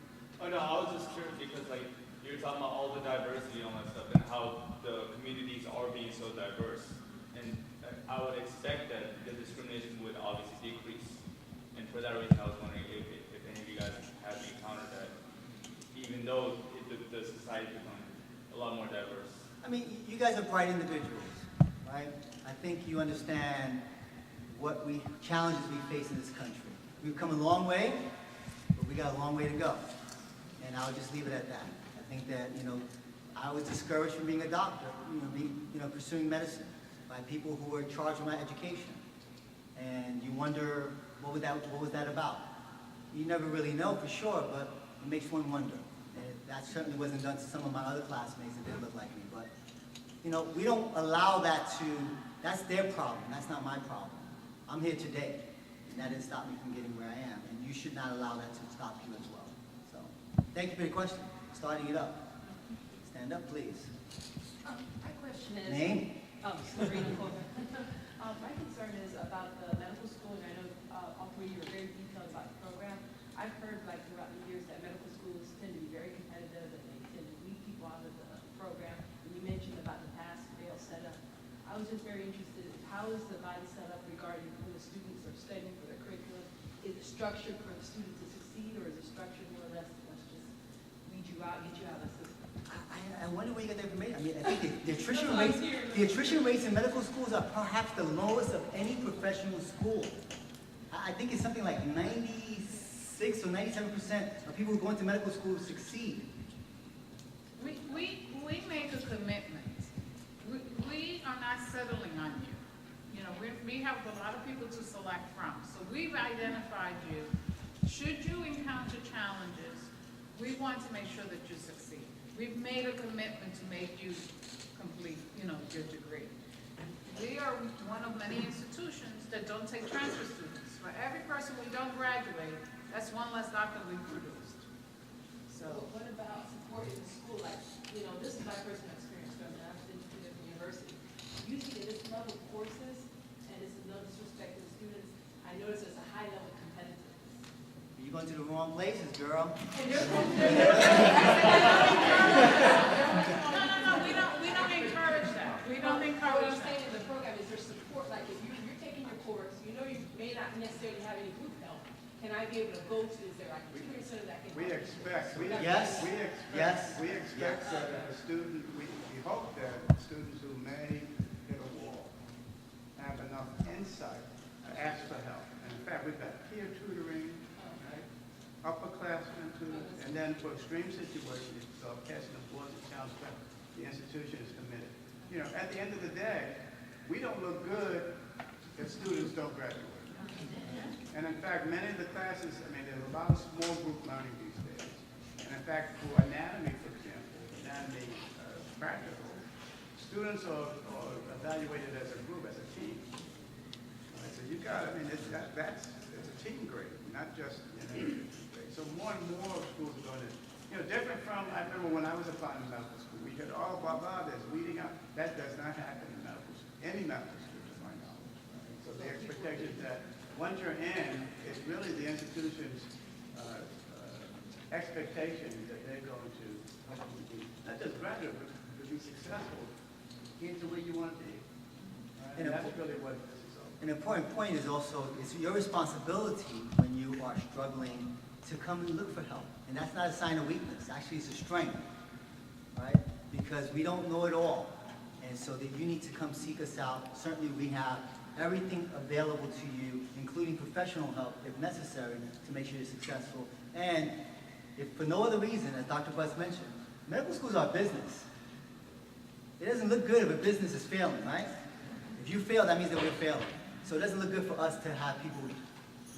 Speaker 4: Oh no, I was just curious because like you're talking about all the diversity and all that stuff and how the communities are being so diverse. And I would expect that the discrimination would obviously decrease. And for that reason, I was wondering if any of you guys have encountered that, even though the society is becoming a lot more diverse.
Speaker 1: I mean, you guys are bright individuals, right? I think you understand what challenges we face in this country. We've come a long way, but we got a long way to go. And I'll just leave it at that. I think that, I was discouraged from being a doctor, pursuing medicine by people who were charged with my education. And you wonder, what was that about? You never really know for sure, but it makes one wonder. And that certainly wasn't done to some of my other classmates that didn't look like me. But, we don't allow that that's their problem. That's not my problem. I'm here today, and that didn't stop me from getting where I am. And you should not allow that to stop you as well. So, thank you for your question. Starting it up. Stand up, please.
Speaker 5: My question is...
Speaker 1: Name?
Speaker 5: Serena Coleman. My concern is about the medical school, and I know all three of you are very detailed about the program. I've heard throughout the years that medical schools tend to be very competitive and they tend to weed people out of the program. And you mentioned about the pass-fail setup. I was just very interested in how is the body set up regarding when the students are studying for their curriculum? Is it structured for the student to succeed, or is it structured more or less to let's just weed you out, get you out of the system?
Speaker 1: I wonder where you get that information. I mean, I think the attrition rates in medical schools are perhaps the lowest of any professional school. I think it's something like 96 or 97% of people who go into medical school succeed.
Speaker 2: We make a commitment. We are not settling on you. We have a lot of people to select from. So we've identified you. Should you encounter challenges, we want to make sure that you succeed. We've made a commitment to make you complete, your degree. We are one of many institutions that don't take transfer students. For every person we don't graduate, that's one less doctor we've produced. So,
Speaker 5: what about support in the school? This is my personal experience from the university. Usually at this level courses, and this is no disrespect to the students, I notice there's a high level of competitiveness.
Speaker 1: You're going to the wrong places, girl.
Speaker 2: No, we don't encourage that. We don't
Speaker 5: What
Speaker 2: encourage
Speaker 5: I'm
Speaker 2: that.
Speaker 5: saying in the program is there's support, if you're taking your course, you may not necessarily have any group help. Can I be able to go to, is there a tutoring center that can help?
Speaker 3: We expect
Speaker 1: Yes.
Speaker 3: that a student, we hope that students who may hit a wall have enough insight to ask for help. And in fact, we've got peer tutoring, right? Upperclassmen tutoring, and then for extreme situations, catching the boards and counselor, the institution is committed. At the end of the day, we don't look good if students don't graduate. And in fact, many of the classes, there's a lot of small group learning these days. And in fact, for anatomy, for example, anatomy practical, students are evaluated as a group, as a team. Right? So you got, it's a team grade, not just grade. So more and more schools are going to, different from, I remember when I was applying to medical school, we heard, oh, blah, blah, there's weeding out. That does not happen in medical school, any medical school, to my knowledge. Right? So the expectation is that once you're in, it's really the institution's expectation that they're going to help you be, not just graduate, but to be successful into where you want to be. Right? And that's really what this is all about.
Speaker 1: An important point is also, it's your responsibility when you are struggling to come and look for help. And that's not a sign of weakness. Actually, it's a strength, right? Because we don't know it all. And so that you need to come seek us out. Certainly we have everything available to you, including professional help, if necessary, to make sure you're successful. And if for no other reason, as Dr. Butts mentioned, medical schools are business. It doesn't look good if a business is failing, right? If you fail, that means that we're failing. So it doesn't look good for us to have people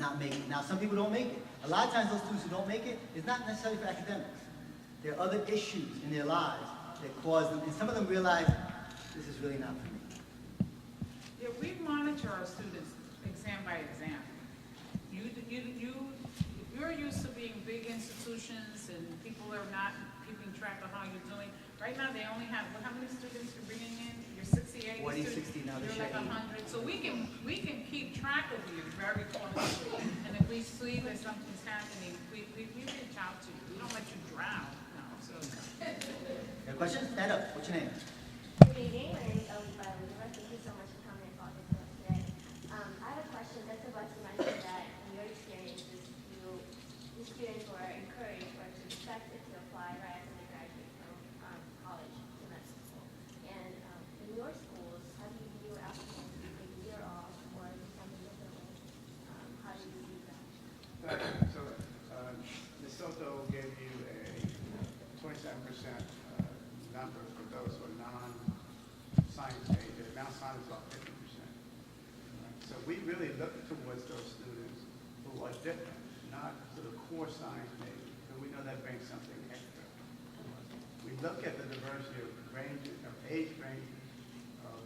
Speaker 1: not make it. Now, some people don't make it. A lot of times those students who don't make it, it's not necessarily for academics. There are other issues in their lives that cause them, and some of them realize, this is really not for me.
Speaker 2: Yeah, we monitor our students exam by exam. If you're used to being big institutions and people are not keeping track of how you're doing, right now they only have, how many students you're bringing in? You're 60, 80
Speaker 1: 40,
Speaker 2: students?
Speaker 1: 60 now,
Speaker 2: You're
Speaker 1: this
Speaker 2: like
Speaker 1: year, 80.
Speaker 2: 100. So we can keep track of you very closely. And if we see that something's happening, we reach out to you. We don't let you drown. No, so.
Speaker 1: Your question? Stand up. What's your name?
Speaker 6: Good evening. My name is Ellie Viola. Thank you so much for coming and talking to the students were encouraged or expected to apply right after they graduate from college to medical school. And in your schools, how do you view applicants who take a year off or something differently? How do you view that?
Speaker 3: So, Ms. Soto gave you a 27% number for those who are non-science major. Now science is about 50%. So we really look towards those students who are different, not sort of core science majors, but we know that brings something extra. We look at the diversity of ranges, of age ranges, of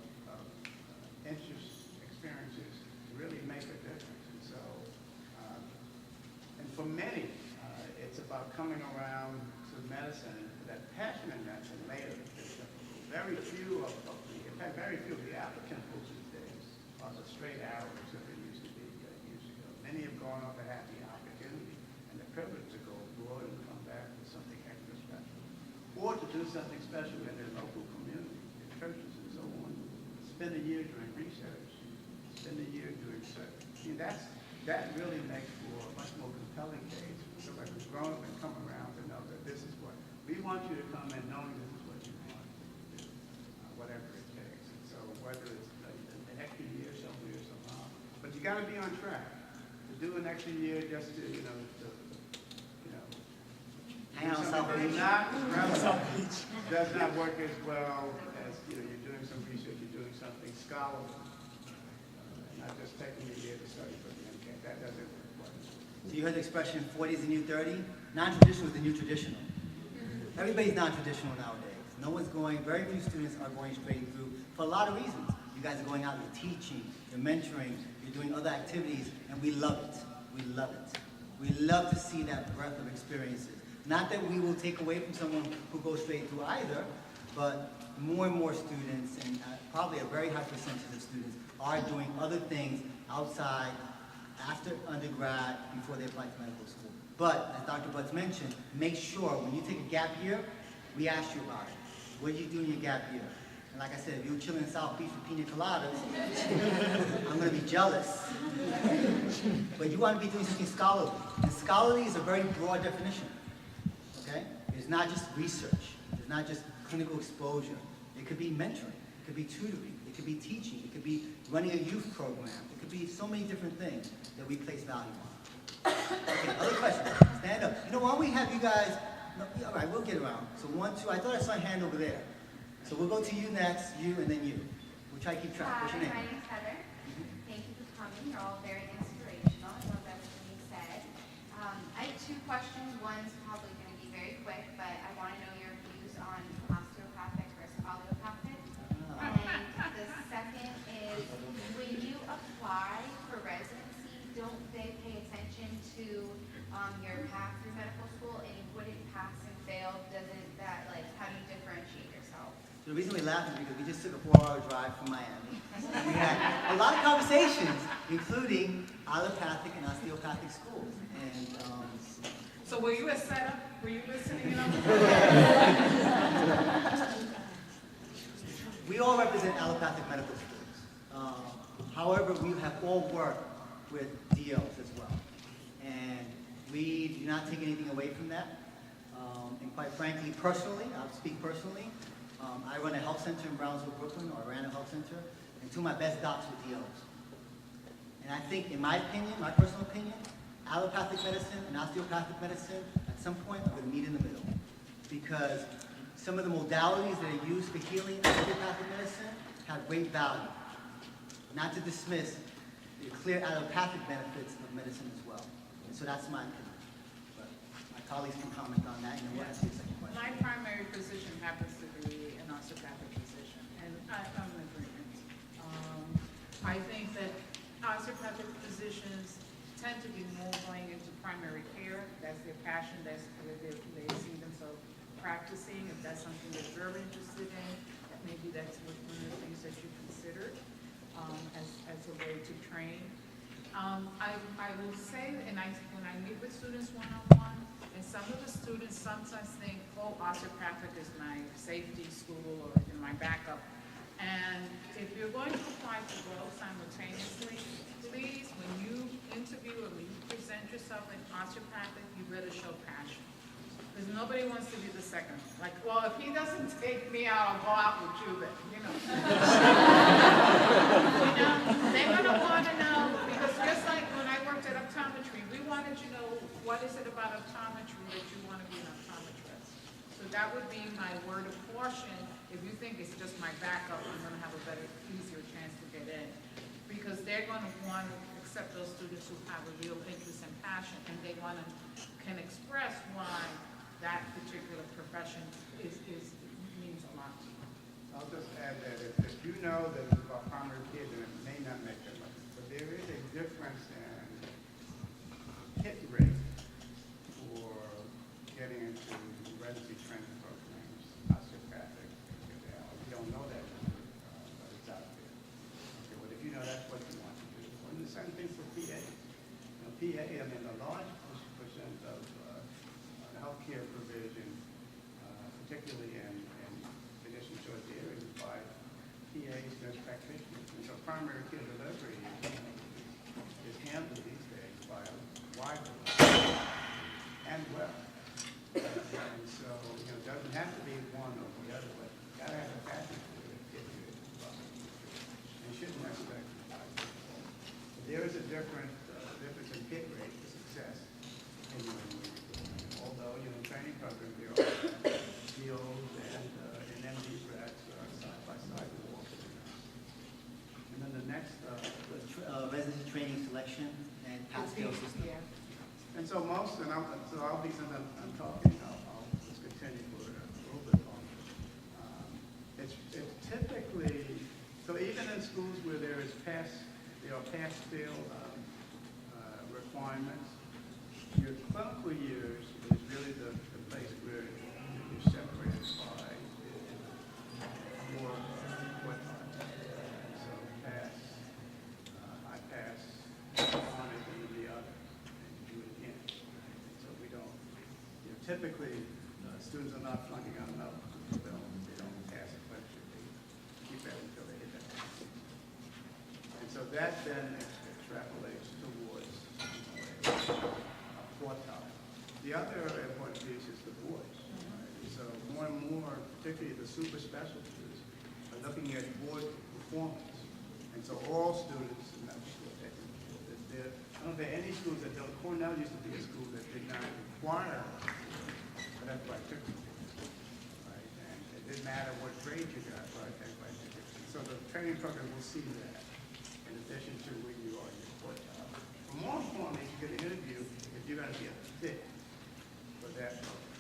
Speaker 3: interests, experiences, to really make a difference. And so, and for many, it's about coming around to medicine, that passion in medicine later. Very few of the, in fact, very few of the applicant pools these days are the straight arrows that they used to be years ago. Many have gone off and had the opportunity and the privilege to go abroad and come back with something extra special, or to do something special in their local community, in churches and so on. Spend a year doing research, spend a year doing research. See, that really makes for a much more compelling case for somebody who's grown up and come around to know that this is what we want you to come in knowing this is what you want to do, whatever it takes. And so whether it's an extra year somewhere somehow, but you got to be on track. To do an extra year just to,
Speaker 1: Hang on, South
Speaker 3: something
Speaker 1: Beach.
Speaker 3: does not work as well as, you're doing some research, you're doing something scholarly, not just taking a year to study for the MCAT. That doesn't work well.
Speaker 1: So you heard the expression 40 is the new 30? Non-traditional is the new traditional. Everybody's non-traditional nowadays. No one's going, very few students are going straight through for a lot of reasons. You guys are going out, you're teaching, you're mentoring, you're doing other activities, and we love it. We love it. We love to see that breadth of experiences. Not that we will take away from someone who goes straight through either, but more and more students, and probably a very high percentage of students, are doing other things outside, after undergrad, before they apply to medical school. But, as Dr. Butts mentioned, make sure when you take a gap year, we ask you about it. What do you do in your gap year? And like I said, if you're chilling in South Beach with pina coladas, I'm going to be jealous. But you want to be doing something scholarly. And scholarly is a very broad definition. Okay? It's not just research. It's not just clinical exposure. It could be mentoring. It could be tutoring. It could be teaching. It could be running a youth program. It could be so many different things that we place value on. Okay, other questions? Stand up. Why don't we have you guys, no, all right, we'll get around. So 1, 2, I thought I saw a hand over there. So we'll go to you next, you, and then you. We'll try to keep track. What's your name?
Speaker 7: My name is Heather. Thank you for coming. You're all very inspirational. I love everything you said. I have 2 questions. One's probably going to be very quick, but I want to know your views on osteopathic versus allopathic. And the second is, when you apply for residency, don't they pay attention to your path through medical school? And would it pass and fail? Doesn't that, how do you differentiate yourself?
Speaker 1: So the reason we laugh is because we just took a 4-hour drive from Miami. And we had a lot of conversations, including allopathic and osteopathic schools. And
Speaker 2: So were you a setup? Were you listening in on the
Speaker 1: we all represent allopathic medical schools. However, we have all worked with DOs as well. And we do not take anything away from that. And quite frankly, personally, I'll speak personally, I run a health center in Brownsville, Brooklyn, or ran a health center, and 2 of my best docs were DOs. And I think, in my opinion, my personal opinion, allopathic medicine and osteopathic medicine, at some point, are going to meet in the middle. Because some of the modalities that are used for healing osteopathic medicine have great value. Not to dismiss the clear allopathic benefits of medicine as well. And so that's my opinion. But my colleagues can comment on that, and then we'll ask you a second question.
Speaker 2: My primary position happens to be an osteopathic physician, and I'm in agreement. I think that osteopathic physicians tend to be more going into primary care. That's their passion. That's where they see themselves practicing. If that's something they're very interested in, that maybe that's one of the things that you considered as a way to train. I will say, and when I meet with students one-on-one, and some of the students sometimes think, oh, osteopathic is my safety school or my backup. And if you're going to apply for both simultaneously, please, when you interview or when you present yourself in osteopathic, you better show passion. Because nobody wants to be the second. Like, well, if he doesn't take me out, I'll go out with you then, you know. You know, they're gonna wanna know, because just like when I worked at optometry, we wanted to know, what is it about optometry that you wanna be an optometrist? So that would be my word of caution. If you think it's just my backup, I'm gonna have a better, easier chance to get in. Because they're gonna want to accept those students who have a real interest and passion, and they can express why that particular profession means a lot to you.
Speaker 3: I'll just add that if you know that it's about primary care, then it may not make that much. But there is a difference in hit rate for getting into residency training programs, osteopathic. You don't know that, but it's out there. Okay, well, if you know that's what you want to do. And the same thing for PA. You know, PA, I mean, a large percent of healthcare provision, particularly in physician choice areas, by PAs, nurse practitioners. And so primary care delivery is handled these days by a wide variety and well. And so, you know, it doesn't have to be one or the other, but you gotta have a passion for it if you're and shouldn't necessarily. There is a difference in hit rate for success in your although, you know, training program, there are fields and MD reps side by side walking. And then the next,
Speaker 1: Residency training selection and pass-fail system.
Speaker 2: Yeah.
Speaker 3: and so most, and I'll be, since I'm talking, I'll just continue for a little bit longer. It's typically, so even in schools where there are pass-fail requirements, your clinical years is really the place where you're separated by more what time. So pass, I pass on it and the other, and you do it again. So we don't, you know, typically students are not flunking out enough. They don't pass a question. They keep that until they hit that. And so that then extrapolates towards quartile. The other important piece is the boards. Right? So more and more, particularly the super specialties, are looking at board performance. And so all students, and that's I don't think any schools that don't, Cornell used to be a school that did not require, but that's why I took it. Right? And it didn't matter what grade you got, but that's why I took it. So the training program will see that in addition to where you are in your quartile. But more importantly, you get an interview if you're going to be a fit for that program.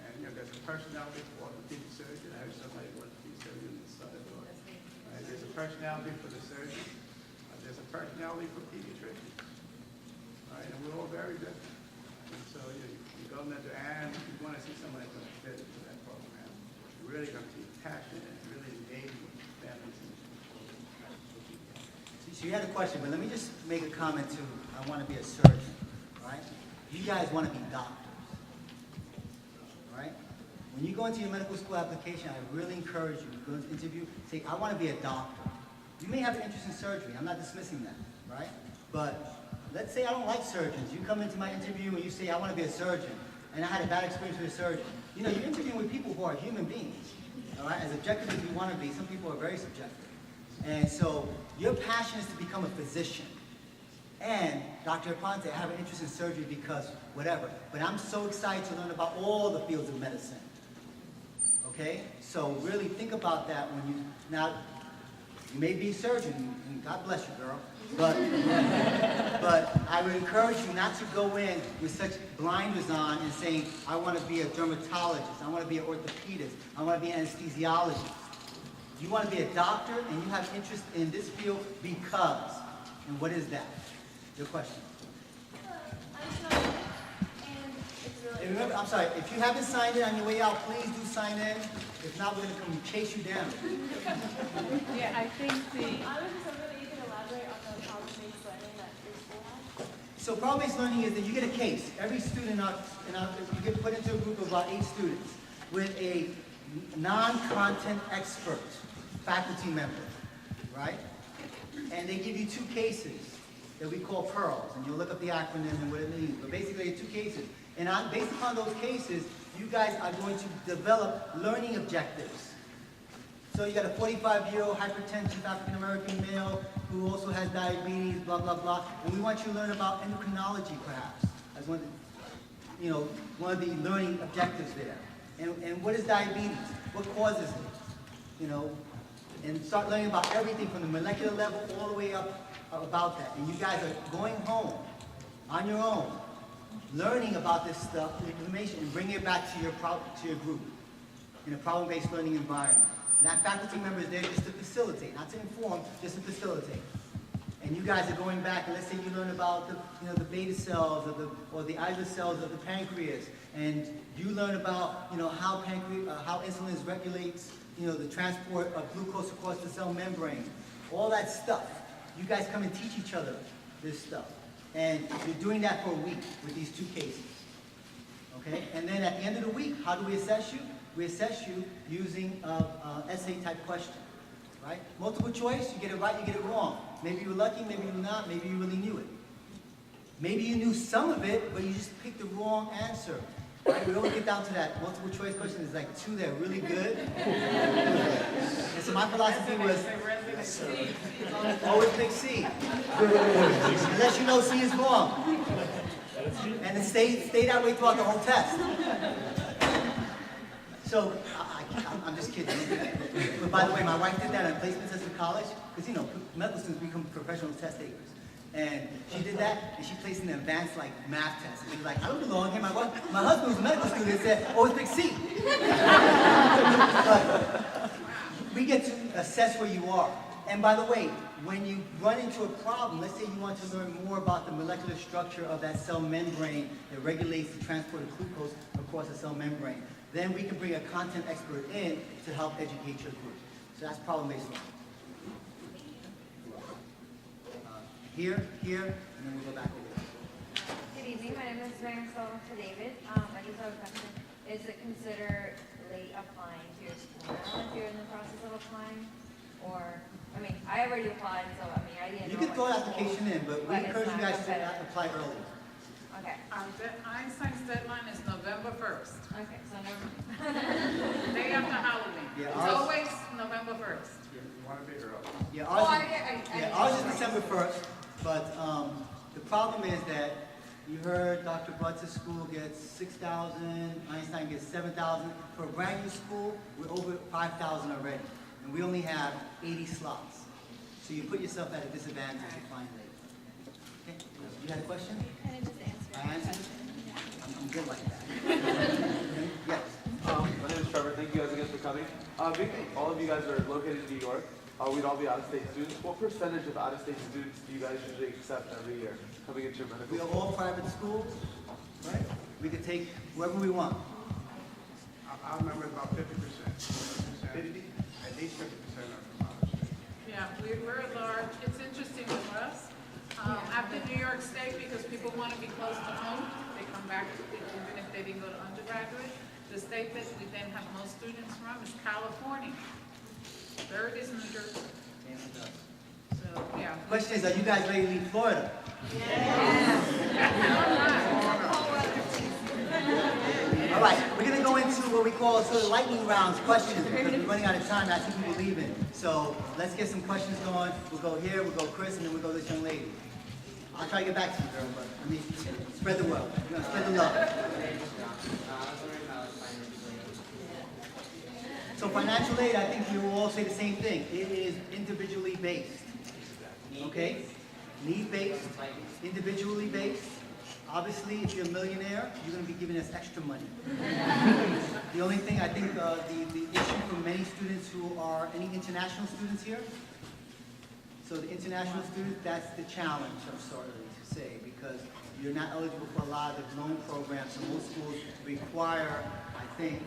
Speaker 3: And you know, there's a personality for orthopedic surgeon. I heard somebody who wants to be a surgeon in the side. Right? There's a personality for the surgeon. There's a personality for pediatricians. Right? And we're all very different. And so you go in there and you want to see somebody that's going to fit into that program. You're really going to be passionate and really engage with families.
Speaker 1: So you had a question, but let me just make a comment too. I want to be a surgeon, right? You guys want to be doctors, right? When you go into your medical school application, I really encourage you to go into the interview, say, I want to be a doctor. You may have an interest in surgery. I'm not dismissing that, right? But let's say I don't like surgeons. You come into my interview and you say, I want to be a surgeon, and I had a bad experience with a surgeon. You know, you're interviewing with people who are human beings, all right? As objective as you want to be, some people are very subjective. And so your passion is to become a physician. And Dr. Aponte, I have an interest in surgery because whatever. But I'm so excited to learn about all the fields of medicine. Okay? So really think about that when you, now, you may be a surgeon, and God bless you, girl. But I would encourage you not to go in with such blinders on and saying, I want to be a dermatologist, I want to be an orthopedist, I want to be an anesthesiologist. You want to be a doctor and you have interest in this field because. And what is that? Your question.
Speaker 6: I'm sorry, and it's really.
Speaker 1: And remember, I'm sorry, if you haven't signed in on your way out, please do sign in. If not, we're going to come chase you down.
Speaker 5: Yeah, I think
Speaker 6: I was just hoping that you could elaborate on the problem-based learning that your school has.
Speaker 1: So problem-based learning is that you get a case. Every student, you get put into a group of about 8 students with a non-content expert. faculty member, right? And they give you two cases that we call pearls, and you'll look up the acronym and what it means. But basically, there are two cases. And based upon those cases, you guys are going to develop learning objectives. So you got a 45-year-old hypertensive African-American male who also has diabetes, blah, blah, blah. And we want you to learn about endocrinology, perhaps, as one of the learning objectives there. And what is diabetes? What causes it? And start learning about everything from the molecular level all the way up about that. And you guys are going home on your own, learning about this stuff, information, and bringing it back to your group in a problem-based learning environment. And that faculty member is there just to facilitate, not to inform, just to facilitate. And you guys are going back, and let's say you learn about the beta cells or the islet cells of the pancreas, and you learn about how insulin regulates the transport of glucose across the cell membrane. All that stuff. You guys come and teach each other this stuff. And you're doing that for a week with these two cases. Okay? And then at the end of the week, how do we assess you? We assess you using an essay-type question. Right? Multiple choice, you get it right, you get it wrong. Maybe you were lucky, maybe you were not, maybe you really knew it. Maybe you knew some of it, but you just picked the wrong answer. Right? We always get down to that multiple choice question. There's like two that are really good. And so my philosophy was, always pick C. Unless you know C is wrong. And then stay that way throughout the whole test. So, I'm just kidding. But by the way, my wife did that on placement test in college, because medical students become professional test takers. And she did that, and she placed in an advanced math test. And she was like, I don't belong here. My husband was a medical student and said, always pick C. But we get to assess where you are. And by the way, when you run into a problem, let's say you want to learn more about the molecular structure of that cell membrane that regulates the transport of glucose across the cell membrane, then we can bring a content expert in to help educate your group. So that's problem-based learning. Here, and then we'll go back over there.
Speaker 8: Good evening, my name is Marisol to David. I just have a question. Is it considered late applying to your school now if you're in the process of applying? Or, I already applied, so I didn't know.
Speaker 1: You can throw an application in, but we encourage you guys to apply early.
Speaker 8: Okay.
Speaker 2: Einstein's deadline is November 1st.
Speaker 8: Okay, so never mind.
Speaker 2: Day after Halloween.
Speaker 1: Yeah,
Speaker 2: It's always November 1st.
Speaker 3: You want to be early.
Speaker 1: Yeah,
Speaker 8: I
Speaker 1: ours is December 1st, but the problem is that you heard Dr. Butts' school gets 6,000, Einstein gets 7,000. For a brand new school, we're over 5,000 already, and we only have 80 slots. So you put yourself at a disadvantage if you find late. Okay, you had a question?
Speaker 6: Kind of just answer.
Speaker 1: I answered? I'm good like that. Yes.
Speaker 9: My name is Trevor. Thank you guys again for coming. Being all of you guys are located in New York, we'd all be out-of-state students. What percentage of out-of-state students do you guys usually accept every year coming into your medical
Speaker 1: We are
Speaker 9: school?
Speaker 1: all private schools, right? We could take whoever we want.
Speaker 3: Our number is about 50%. 50? At least 50% are from out of state.
Speaker 2: Yeah, we're large. It's interesting with us. After New York State, because people want to be close to home, they come back even if they didn't go to undergraduate. The state that we then have most students from is California. Third is New Jersey. So, yeah.
Speaker 1: Question is, are you guys ready to leave Florida? All right, we're going to go into what we call sort of lightning rounds questions because we're running out of time. I see people leaving. So let's get some questions going. We'll go here, we'll go Chris, and then we'll go this young lady. I'll try to get back to you, girl, but I mean, spread the wealth. We're going to spread the love. So financial aid, I think you will all say the same thing. It is individually based. Okay? Need-based, individually based. Obviously, if you're a millionaire, you're going to be giving us extra money. The only thing I think the issue for many students who are, any international students here? So the international students, that's the challenge, I'm sorry to say, because you're not eligible for a lot of the loan programs. So most schools require, I think,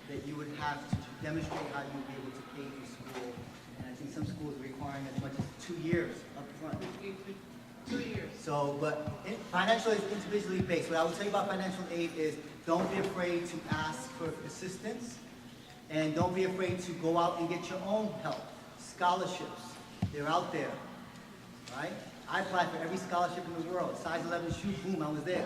Speaker 1: that you would have to demonstrate how you would be able to pay for school. And I think some schools are requiring as much as 2 years up front.
Speaker 2: 2 years.
Speaker 1: So, but financial aid is individually based. What I would tell you about financial aid is don't be afraid to ask for assistance, and don't be afraid to go out and get your own help. scholarships. They're out there, right? I applied for every scholarship in the world. Size 11 shoe, boom, I was there.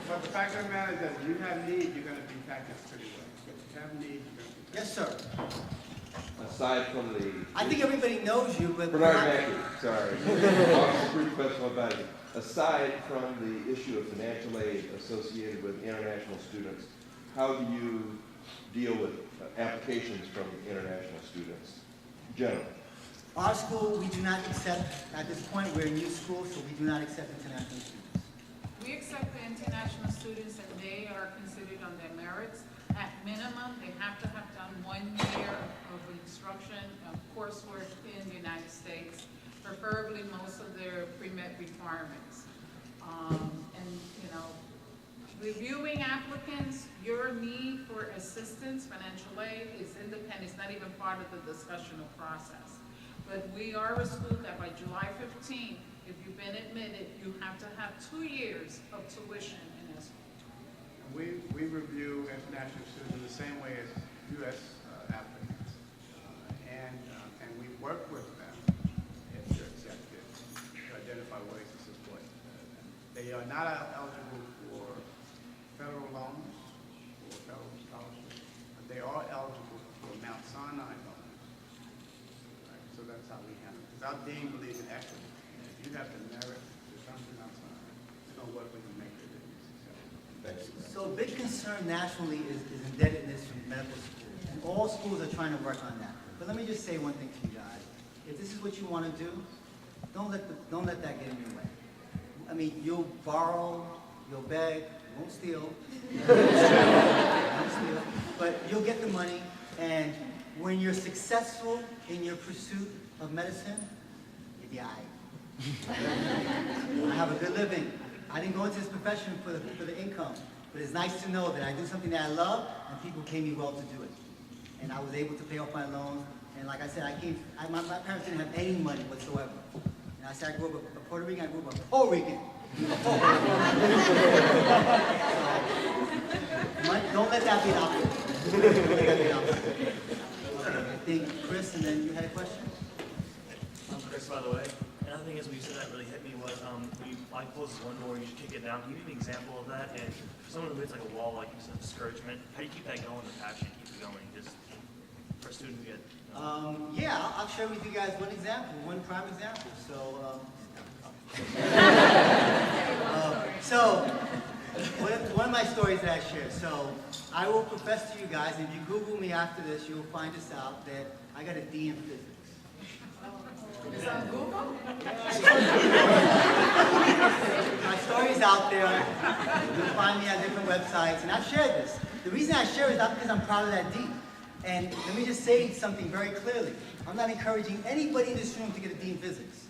Speaker 3: But the fact of the matter is that you have need, you're going to be packaged pretty well. If you have need, you're going to be
Speaker 1: Yes, sir.
Speaker 10: Aside from the...
Speaker 1: I think everybody knows you, but...
Speaker 10: Bernard Mackey, sorry. Officer Pre-Professional Advising. Aside from the issue of financial aid associated with international students, how do you deal with applications from international students, generally?
Speaker 1: Our school, we do not accept, at this point, we're a new school, so we do not accept international students.
Speaker 2: We accept the international students and they are considered on their merits. At minimum, they have to have done 1 year of instruction, of coursework in the United States, preferably most of their pre-med requirements. And, you know, reviewing applicants, your need for assistance, financial aid is independent. It's not even part of the discussional process. But we are a school that by July 15th, if you've been admitted, you have to have 2 years of tuition in this school.
Speaker 3: We review international students in the same way as U.S. applicants. And we work with them if they're accepted to identify ways to support them. They are not eligible for federal loans or federal scholarships, but they are eligible for Mount Sinai loans. Right? So that's how we handle it. Because our dean believes in equity. And if you have the merit to come to Mount Sinai, we're going to work with you to make sure that you're successful.
Speaker 10: Thank you.
Speaker 1: So a big concern nationally is indebtedness from medical schools. And all schools are trying to work on that. But let me just say one thing to you guys. If this is what you want to do, don't let that get in your way. I mean, you'll borrow, you'll beg, you won't steal. You won't steal, but you'll get the money. And when you're successful in your pursuit of medicine, you'll be all right. I have a good living. I didn't go into this profession for the income, but it's nice to know that I do something that I love and people pay me well to do it. And I was able to pay off my loans. And like I said, my parents didn't have any money whatsoever. And I said I grew up a Puerto Rican, I grew up a Puerto Rican. Don't let that be an obstacle. Don't let that be an obstacle. I think Chris, and then you had a question?
Speaker 11: I'm Chris, by the way. Another thing is, when you said that really hit me was, when you like close one door, you should kick it down. Can you give me an example of that? And for someone who hits like a wall, like you said, discouragement, how do you keep that going, the passion, keep it going, just for a student to get?
Speaker 1: Yeah, I'll share with you guys one example, one prime example. So one of my stories that I share. So I will profess to you guys, and if you Google me after this, you'll find this out, that I got a D in physics.
Speaker 2: Is it on Google?
Speaker 1: My story's out there. You'll find me on different websites, and I've shared this. The reason I share it is not because I'm proud of that D. And let me just say something very clearly. I'm not encouraging anybody in this room to get a D in physics.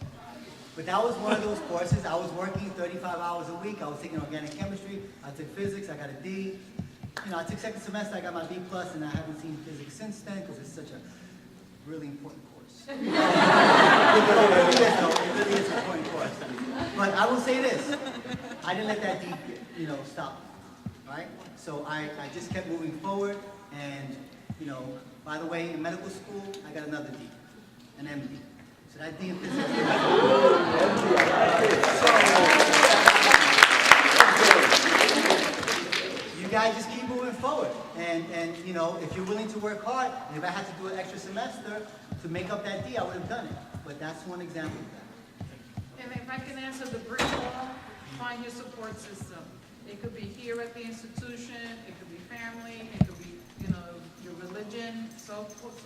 Speaker 1: But that was one of those courses. I was working 35 hours a week. I was taking organic chemistry. I took physics. I got a D. You know, I took second semester. I got my B+, and I haven't seen physics since then because it's such a really important course. It really is an important course. But I will say this. I didn't let that D, stop me, right? So I just kept moving forward. And, by the way, in medical school, I got another D, an MD. So that D in physics. You guys just keep moving forward. And if you're willing to work hard, and if I had to do an extra semester to make up that D, I would have done it. But that's one example of that.
Speaker 2: And if I can answer the brick wall, find your support system. It could be here at the institution, it could be family, it could be, your religion, so forth.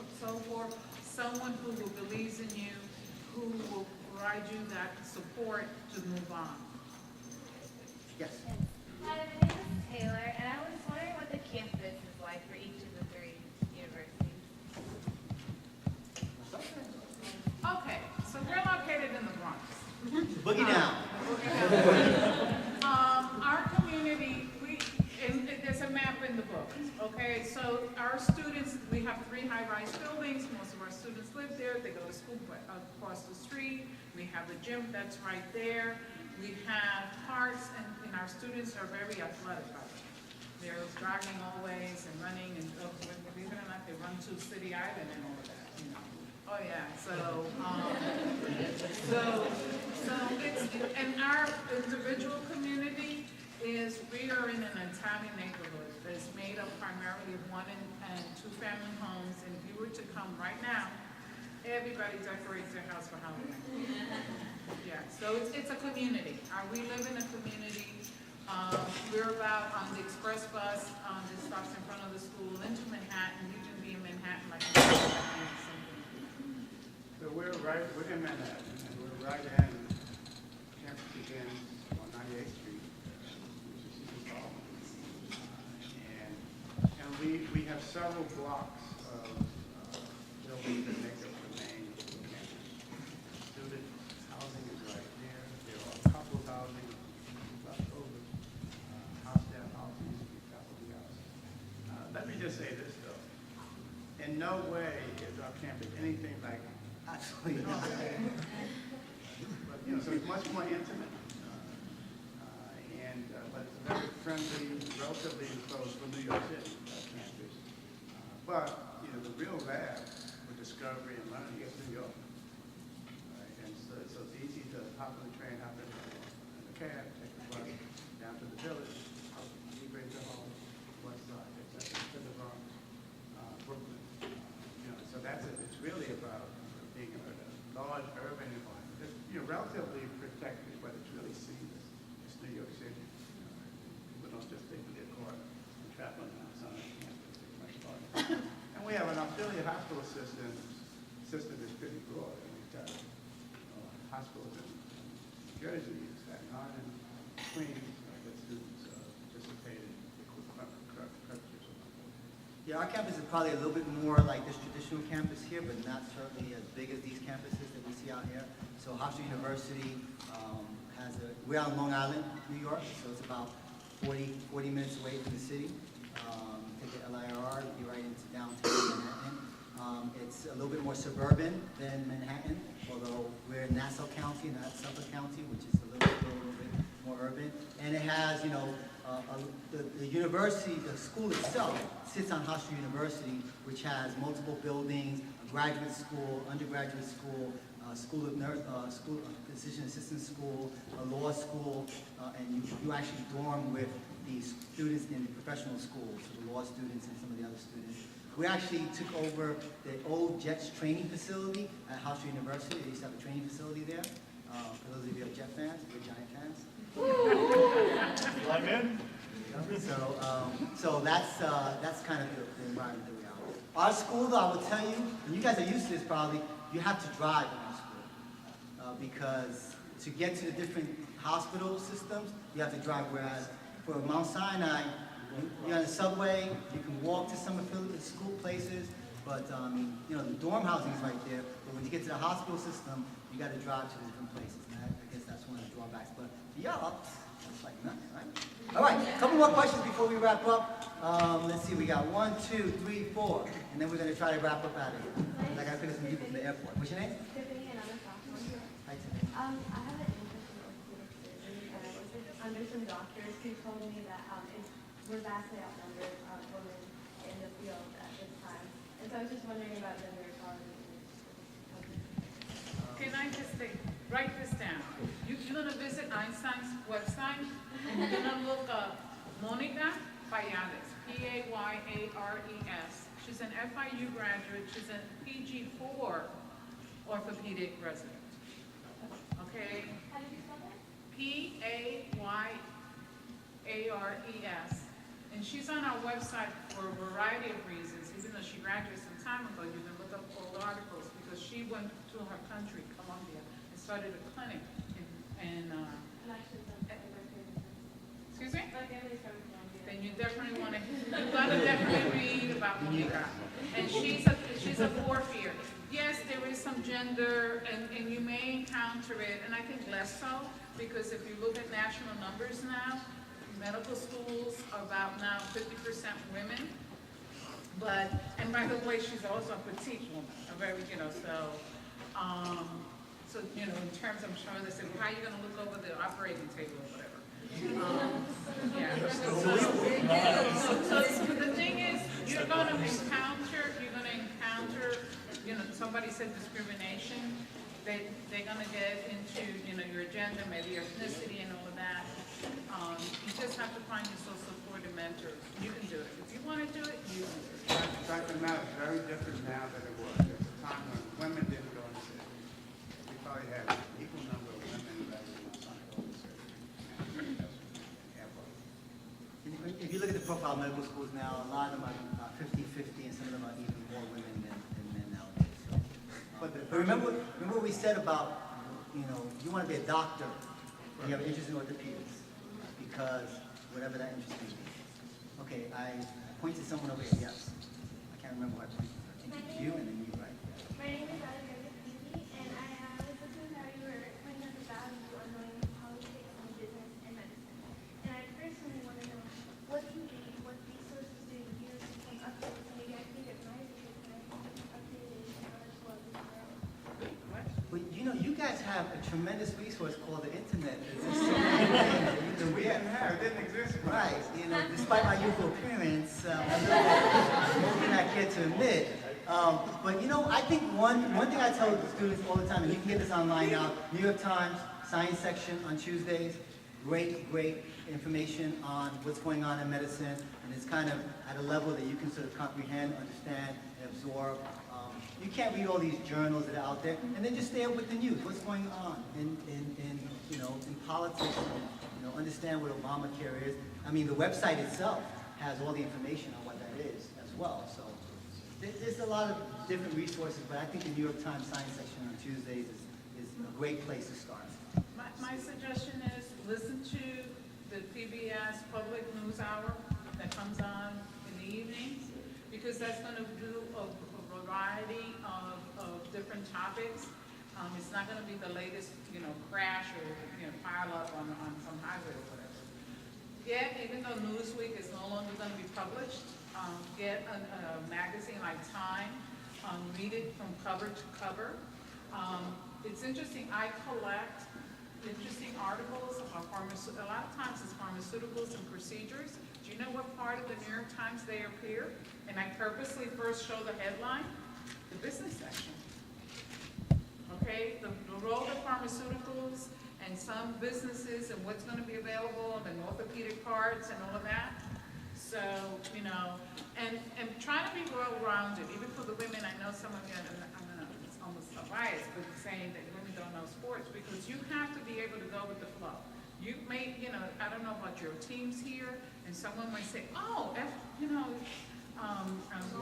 Speaker 2: Someone who believes in you, who will provide you that support to move on.
Speaker 1: Yes.
Speaker 8: Hi, my name is Taylor, and I was wondering what the campus is like for each of the 3 universities.
Speaker 2: Okay, so we're located in the Bronx.
Speaker 1: Boogie down.
Speaker 2: Our community, there's a map in the book, okay? So our students, we have 3 high-rise buildings. Most of our students live there. They go to school across the street. We have the gym that's right there. We have parks, and our students are very athletic, by the way. They're driving always and running and, believe it or not, they run to City Island and all of that, you know. Oh, yeah, so it's, and our individual community is, we are in an Italian neighborhood that's made up primarily of 1 and 2 family homes, and if you were to come right now, everybody decorates their house for Halloween. Yeah, so it's a community. We live in a community. We're about on the express bus that stops in front of the school into Manhattan. You can be in Manhattan like
Speaker 3: So we're in Manhattan, and we're right in campus begins on 98th Street, which is City Hall. And we have several blocks of buildings that make up the main campus. Student housing is right there. There are a couple of housing left over. Hofstra housing used to be faculty housing. Let me just say this though. In no way is our campus anything like
Speaker 1: Absolutely not.
Speaker 3: but, you know, so it's much more intimate, but it's very friendly, relatively close for New York City campus. But, you know, the real lab for discovery and learning is New York. Right? And so it's easy to hop on the train, hop in the cab, take the bus down to the village, bring to home, West Side, etc., to the Bronx, Brooklyn. You know, so it's really about being a large urban environment. It's, you know, relatively protected, but it's really seamless. It's New York City. People don't just think we get caught traveling outside the campus. It's much farther. And we have an affiliate hospital system that's pretty broad. And we've got hospitals in New Jersey, Staten Island, Queens, that students participate in preparatory.
Speaker 1: Yeah, our campus is probably a little bit more like this traditional campus here, but not certainly as big as these campuses that we see out here. So Hofstra University we're on Long Island, New York, so it's about 40 minutes away from the city. Take the LIRR, you'd be right into downtown Manhattan. It's a little bit more suburban than Manhattan, although we're in Nassau County, not Suffolk County, which is a little bit more urban. And it has, you know, the university, the school itself sits on Hofstra University, which has multiple buildings, a graduate school, undergraduate school, school of physician assistant school, a law school, and you actually dorm with the students in the professional schools, so the law students and some of the other students. We actually took over the old Jets training facility at Hofstra University. They used to have a training facility there. For those of you who are Jet fans, we're Giant fans.
Speaker 11: Like in?
Speaker 1: So that's kind of the environment that we are. Our school, though, I will tell you, and you guys are used to this probably, you have to drive in our school because to get to the different hospital systems, you have to drive. Whereas for Mount Sinai, you're on the subway, you can walk to some affiliate school places, but you know, the dorm housing is right there. But when you get to the hospital system, you got to drive to the different places. And I guess that's one of the drawbacks. But y'all, it's like nothing, right? All right, a couple more questions before we wrap up. Let's see, we got 1, 2, 3, 4, and then we're going to try to wrap up out of here. I got to pick up some people from the airport. What's your name?
Speaker 6: Tiffany, another sophomore here.
Speaker 1: Hi, Tiffany.
Speaker 6: I have an interest in orthopedic surgery, and I was under some doctors who told me that we're vastly outnumbered women in the field at this time. And so I was just wondering about gender equality.
Speaker 2: Can I just write this down? You're going to visit Einstein's website, and you're going to look up Monica Payares, P-A-Y-A-R-E-S. She's an FIU graduate. She's a PG4 orthopedic resident. Okay?
Speaker 6: How did you spell that?
Speaker 2: P-A-Y-A-R-E-S. And she's on our website for a variety of reasons. Even though she graduated some time ago, you can look up old articles because she went to her country, Colombia, and started a clinic in excuse me? Then you definitely want to, you gotta definitely read about Monica. And she's a fourth year. Yes, there is some gender, and you may encounter it, and I think less so, because if you look at national numbers now, medical schools are about now 50% women. But, and by the way, she's also a petite woman, a very, you know, so, you know, in terms, I'm sure they said, well, how are you gonna look over the operating table or whatever? Yeah. somebody said discrimination, they're gonna get into, your gender, maybe your ethnicity and all of that. You just have to find your social support and mentors. You can do it. If you wanna do it, you can do it.
Speaker 3: The fact of the matter is very different now than it was. There was a time when women didn't go into surgery. We probably had an equal number of women that would not sign go into surgery.
Speaker 1: If you look at the profile of medical schools now, a lot of them are 50-50, and some of them are even more women than men nowadays. So, but remember what we said about, you want to be a doctor, and you have an interest in orthopedics, because whatever that interest may be. Okay, I pointed someone over here, yes. I can't remember what I pointed to. I think it's you, and then you, right?
Speaker 6: My name is Alexandra Peavy, and I was listening to how you were pointing out the value of knowing politics and business and medicine. And I personally want to know, what do you read, what resources do you use to keep updated? So maybe I can get my research and I can keep updated and knowledge about this world.
Speaker 1: Well, you guys have a tremendous resource called the internet. There's so many things that you can
Speaker 3: We
Speaker 1: get.
Speaker 3: didn't have, it didn't exist.
Speaker 1: Right, despite my youthful appearance, I'm a little bit more than I care to admit. But I think one thing I tell the students all the time, and you can get this online now, New York Times, science section on Tuesdays, great information on what's going on in medicine, and it's kind of at a level that you can sort of comprehend, understand, and absorb. You can't read all these journals that are out there, and then just stay up with the news. What's going on in politics? Understand what Obamacare is. I mean, the website itself has all the information on what that is as well. So there's a lot of different resources, but I think the New York Times science section on Tuesdays is a great place to start.
Speaker 2: My suggestion is listen to the PBS Public News Hour that comes on in the evenings, because that's going to do a variety of different topics. It's not going to be the latest, crash or pile up on some highway or whatever. Even though Newsweek is no longer going to be published, get a magazine like Time, read it from cover to cover. It's interesting. I collect interesting articles about a lot of times it's pharmaceuticals and procedures. Do you know what part of the New York Times they appear? And I purposely first show the headline, the business section. Okay, the role of pharmaceuticals and some businesses and what's going to be available and orthopedic parts and all of that. So, and trying to be well-rounded, even for the women. I know some of you, I don't know, it's almost a bias, but saying that women don't know sports, because you have to be able to go with the flow. You may, I don't know about your teams here, and someone might say, oh,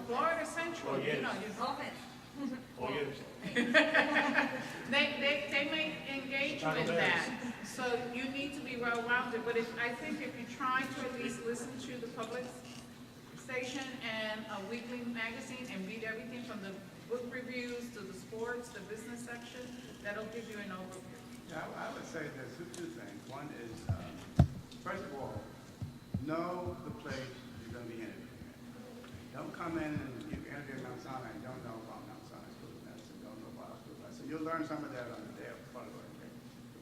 Speaker 2: Florida Central,
Speaker 11: you're
Speaker 2: they may engage you in that. So you need to be well-rounded, but I think if you try to at least listen to the public station and a weekly magazine and read everything from the book reviews to the sports, the business section, that'll give you an overview.
Speaker 3: Yeah, I would say there's two things. One is, first of all, know the place you're going to be interviewing. Don't come in and you interview Mount Sinai and don't know about Mount Sinai School of Medicine, don't know about School of Medicine. You'll learn some of that on the day of the photo.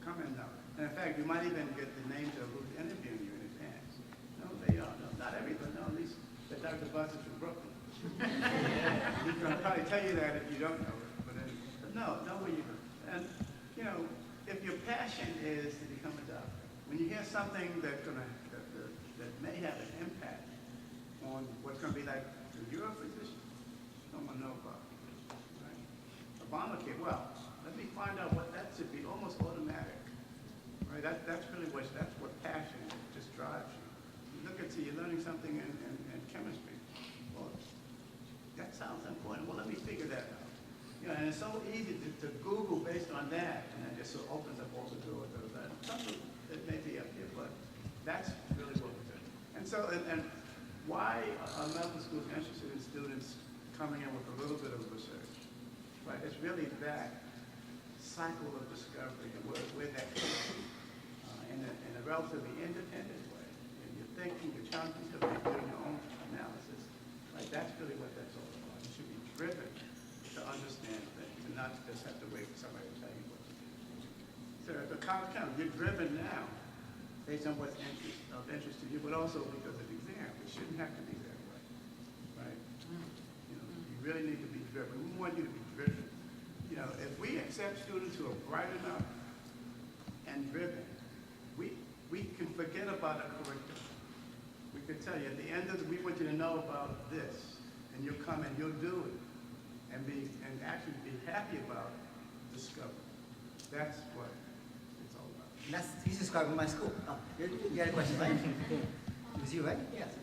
Speaker 3: Come in now. And in fact, you might even get the names of who's interviewing you in advance. No, they are. No, not everybody. No, at least the Dr. Bus is from Brooklyn. He's going to probably tell you that if you don't know it. But know where you're going. And, if your passion is to become a doctor, when you hear something that may have an impact on what's going to be like, you're a physician, someone know about it, right? Obamacare, well, let me find out what that should be, almost automatic, right? That's what passion just drives you. You look at, you're learning something in chemistry. Well, that sounds important. Well, let me figure that out. And it's so easy to Google based on that, and that just sort of opens up all the doors. Something that may be up here, but that's really what we're doing. And so, and why are medical schools interested in students coming in with a little bit of research? Right? It's really that cycle of discovery and where that comes from in a relatively independent way. And you're thinking, you're challenging yourself, you're doing your own analysis. Right? That's really what that's all about. You should be driven to understand things and not just have to wait for somebody to tell you what to do. So at the college campus, you're driven now based on what's of interest to you, but also because of the exam. It shouldn't have to be that way, right? You really need to be driven. We want you to be driven. we accept students who are bright enough and driven, we can forget about a curriculum. We can tell you, at the end of we want you to know about this, and you'll come and you'll do it, and actually be happy about discovery. That's what it's all about.
Speaker 1: And that's, he's describing my school. Oh, you had a question, right? It was you, right? Yes.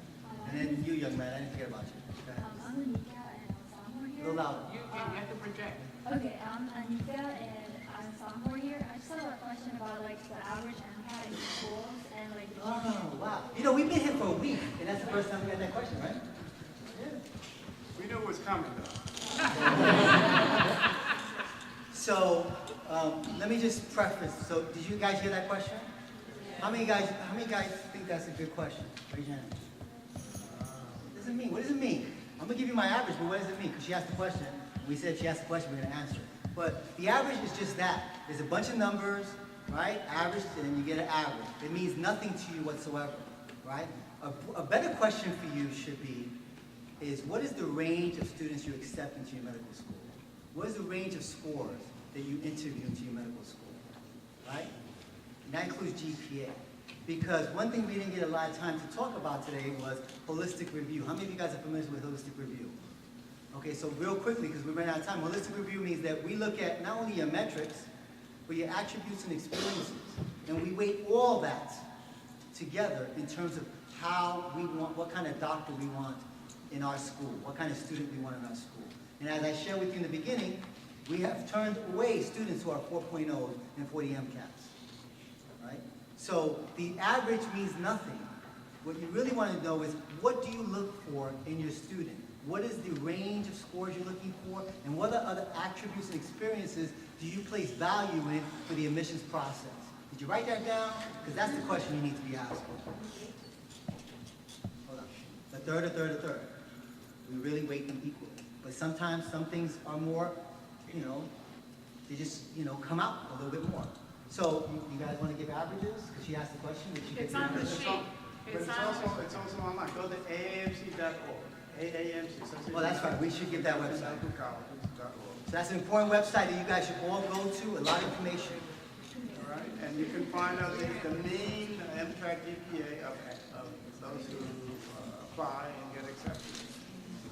Speaker 1: And then you, young man, I didn't forget about you. Go ahead.
Speaker 12: I'm Anika and I'm a sophomore
Speaker 1: A
Speaker 12: here.
Speaker 1: little louder.
Speaker 2: You have to project.
Speaker 12: Okay, I'm Anika and I'm a sophomore here. I just have a question about like the average MCAT in schools and like the
Speaker 1: Oh, wow. You know, we've been here for a week, and that's the first time we got that question, right? Yeah.
Speaker 3: We knew it was coming, though.
Speaker 1: So, let me just preface. So, did you guys hear that question? How many guys think that's a good question? Raise your hand. What does it mean? What does it mean? I'm gonna give you my average, but what does it mean? Because she asked the question. We said if she asked the question, we're gonna answer it. But the average is just that. There's a bunch of numbers, right? Average, and then you get an average. It means nothing to you whatsoever, right? A better question for you should be, is what is the range of students you accept into your medical school? What is the range of scores that you interview into your medical school, right? And that includes GPA. Because one thing we didn't get a lot of time to talk about today was holistic review. How many of you guys are familiar with holistic review? Okay, so real quickly, because we ran out of time, holistic review means that we look at not only your metrics, but your attributes and experiences. And we weight all that together in terms of how we want, what kind of doctor we want in our school, what kind of student we want in our school. And as I shared with you in the beginning, we have turned away students who are 4.0 and 40 MCATs, right? So the average means nothing. What you really want to know is, what do you look for in your student? What is the range of scores you're looking for? And what other attributes and experiences do you place value in for the admissions process? Did you write that down? Because that's the question you need to be asking. Hold on. A third. We really weight them equally. But sometimes some things are more, they just, come out a little bit more. So you guys want to give averages? Because she asked the question.
Speaker 2: It's on the sheet.
Speaker 3: But it's also online. Go to aamc.org. AAMC.
Speaker 1: Well, that's right. We should give that website.
Speaker 3: Colleges.org.
Speaker 1: So that's an important website that you guys should all go to. A lot of information.
Speaker 3: All right, and you can find out the mean MCAT GPA of those who apply and get accepted.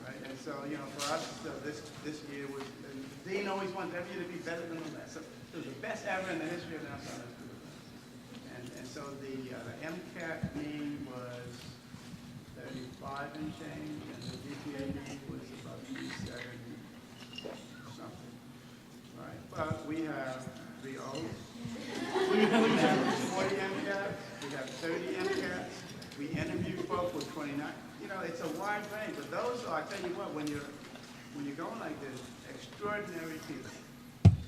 Speaker 3: Right, and so for us, this year was, the dean always wants every year to be better than the last. So it was the best ever in the history of Nassau School. And so the MCAT mean was 35 and change, and the GPA mean was about 70 something. Right, but we have 3 O's. We have 40 MCATs, we have 30 MCATs, we interview folks with 29. It's a wide range, but those are, I tell you what, when you're going like this, extraordinary people.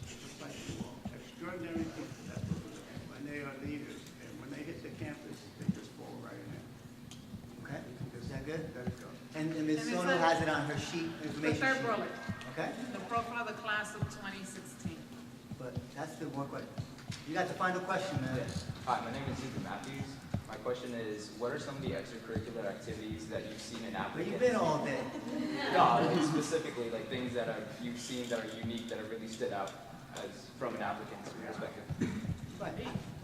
Speaker 3: Just like you all, extraordinary people, that's what we're looking at, when they are leaders, and when they hit the campus, they just fall right in.
Speaker 1: Okay? Is that good?
Speaker 3: Let it go.
Speaker 1: And Ms.
Speaker 2: And it's
Speaker 1: Sono
Speaker 2: a-
Speaker 1: has it on her sheet,
Speaker 2: The
Speaker 1: information
Speaker 2: third
Speaker 1: sheet.
Speaker 2: bullet,
Speaker 1: Okay?
Speaker 2: the profile of the class of 2016.
Speaker 1: But that's the one question. You got the final question, man.
Speaker 13: Hi, my name is Ethan Matthews. My question is, what are some of the extracurricular activities that you've seen in
Speaker 1: Where
Speaker 13: applicants?
Speaker 1: you been all day?
Speaker 13: No, like specifically, like things that you've seen that are unique, that have really stood out as from an applicant's perspective.
Speaker 1: Right.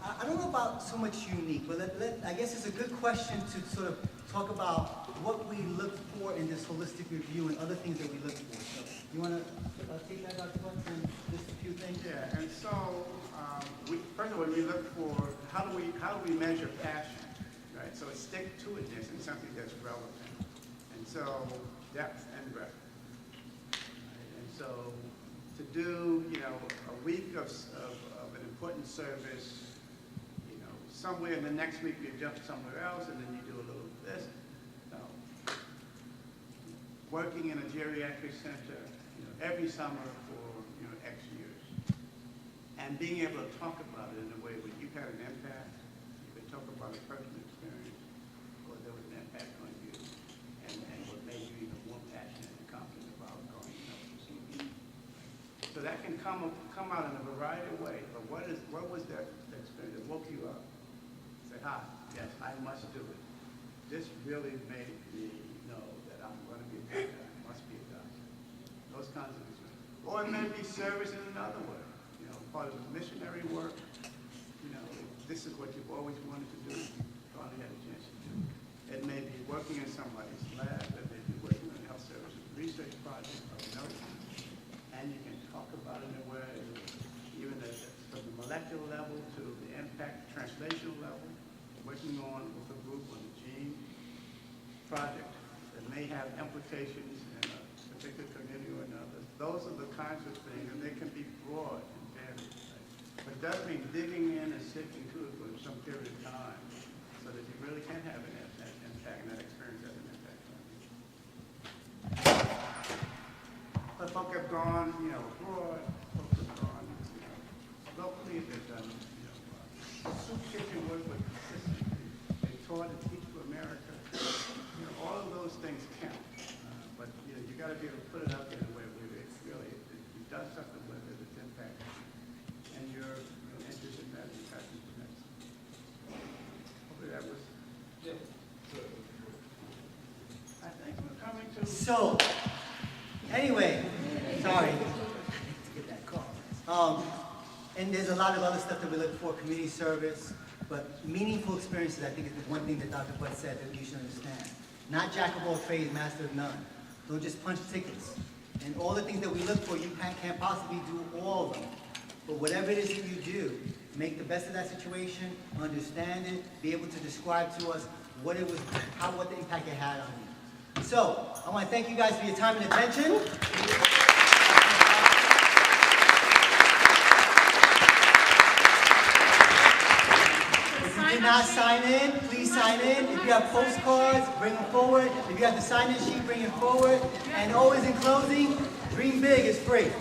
Speaker 1: I don't know about so much unique, but I guess it's a good question to sort of talk about what we look for in this holistic review and other things that we look for. So you want to take that, Dr. Butts, and list a few things?
Speaker 3: Yeah, and so first of all, we look for how do we measure passion, right? So it's stick-to-itness and something that's relevant, and so depth and breadth. Right? And so to do a week of an important service, somewhere in the next week you jump somewhere else and then you do a little this. No. Working in a geriatric center, every summer for X years, and being able to talk about it in a way where you've had an impact, you can talk about a personal experience, or there was an impact on you, and what made you even more passionate and confident about going to see. So that can come out in a variety of ways. But what was that experience that woke you up? Say, hi, yes, I must do it. This really made me know that I'm going to be a doctor. I must be a doctor. Those kinds of experiences. Or it may be service in another way. part of the missionary work. You know, this is what you've always wanted to do, finally had a chance to do. It may be working in somebody's lab, it may be working on a health services research project of note, and you can talk about it in a way, even from the molecular level to the impact translational level, working on with a group on the gene project that may have implications in a particular community or another. Those are the kinds of things, and they can be broad and varied. Right? But it does mean digging in and sifting through it for some period of time so that you really can have an impact and that experience has an impact on you. But folk have gone, you know, abroad, folks have gone, you know, locally, they've done, you know, soup kitchen work with consistency. They taught and teach for America. You know, all of those things count. But, you know, you got to be able to put it up in a way where it's really, you've done something with it, it's impacted. And you're interested in that impact for next. Hopefully that was. Yeah. I think we're coming to.
Speaker 1: So, anyway, sorry to get that call. And there's a lot of other stuff that we look for, community service, but meaningful experiences, I think, is the one thing that Dr. Butt said that you should understand. Not jack of all trades, master of none. Don't just punch tickets. And all the things that we look for, you can't possibly do all of them. But whatever it is that you do, make the best of that situation, understand it, be able to describe to us what it was, what the impact it had on you. So, I want to thank you guys for your time and attention. If you did not sign in, please sign in. If you have postcards, bring them forward. If you have the sign-in sheet, bring it forward. And always in closing, dream big is free.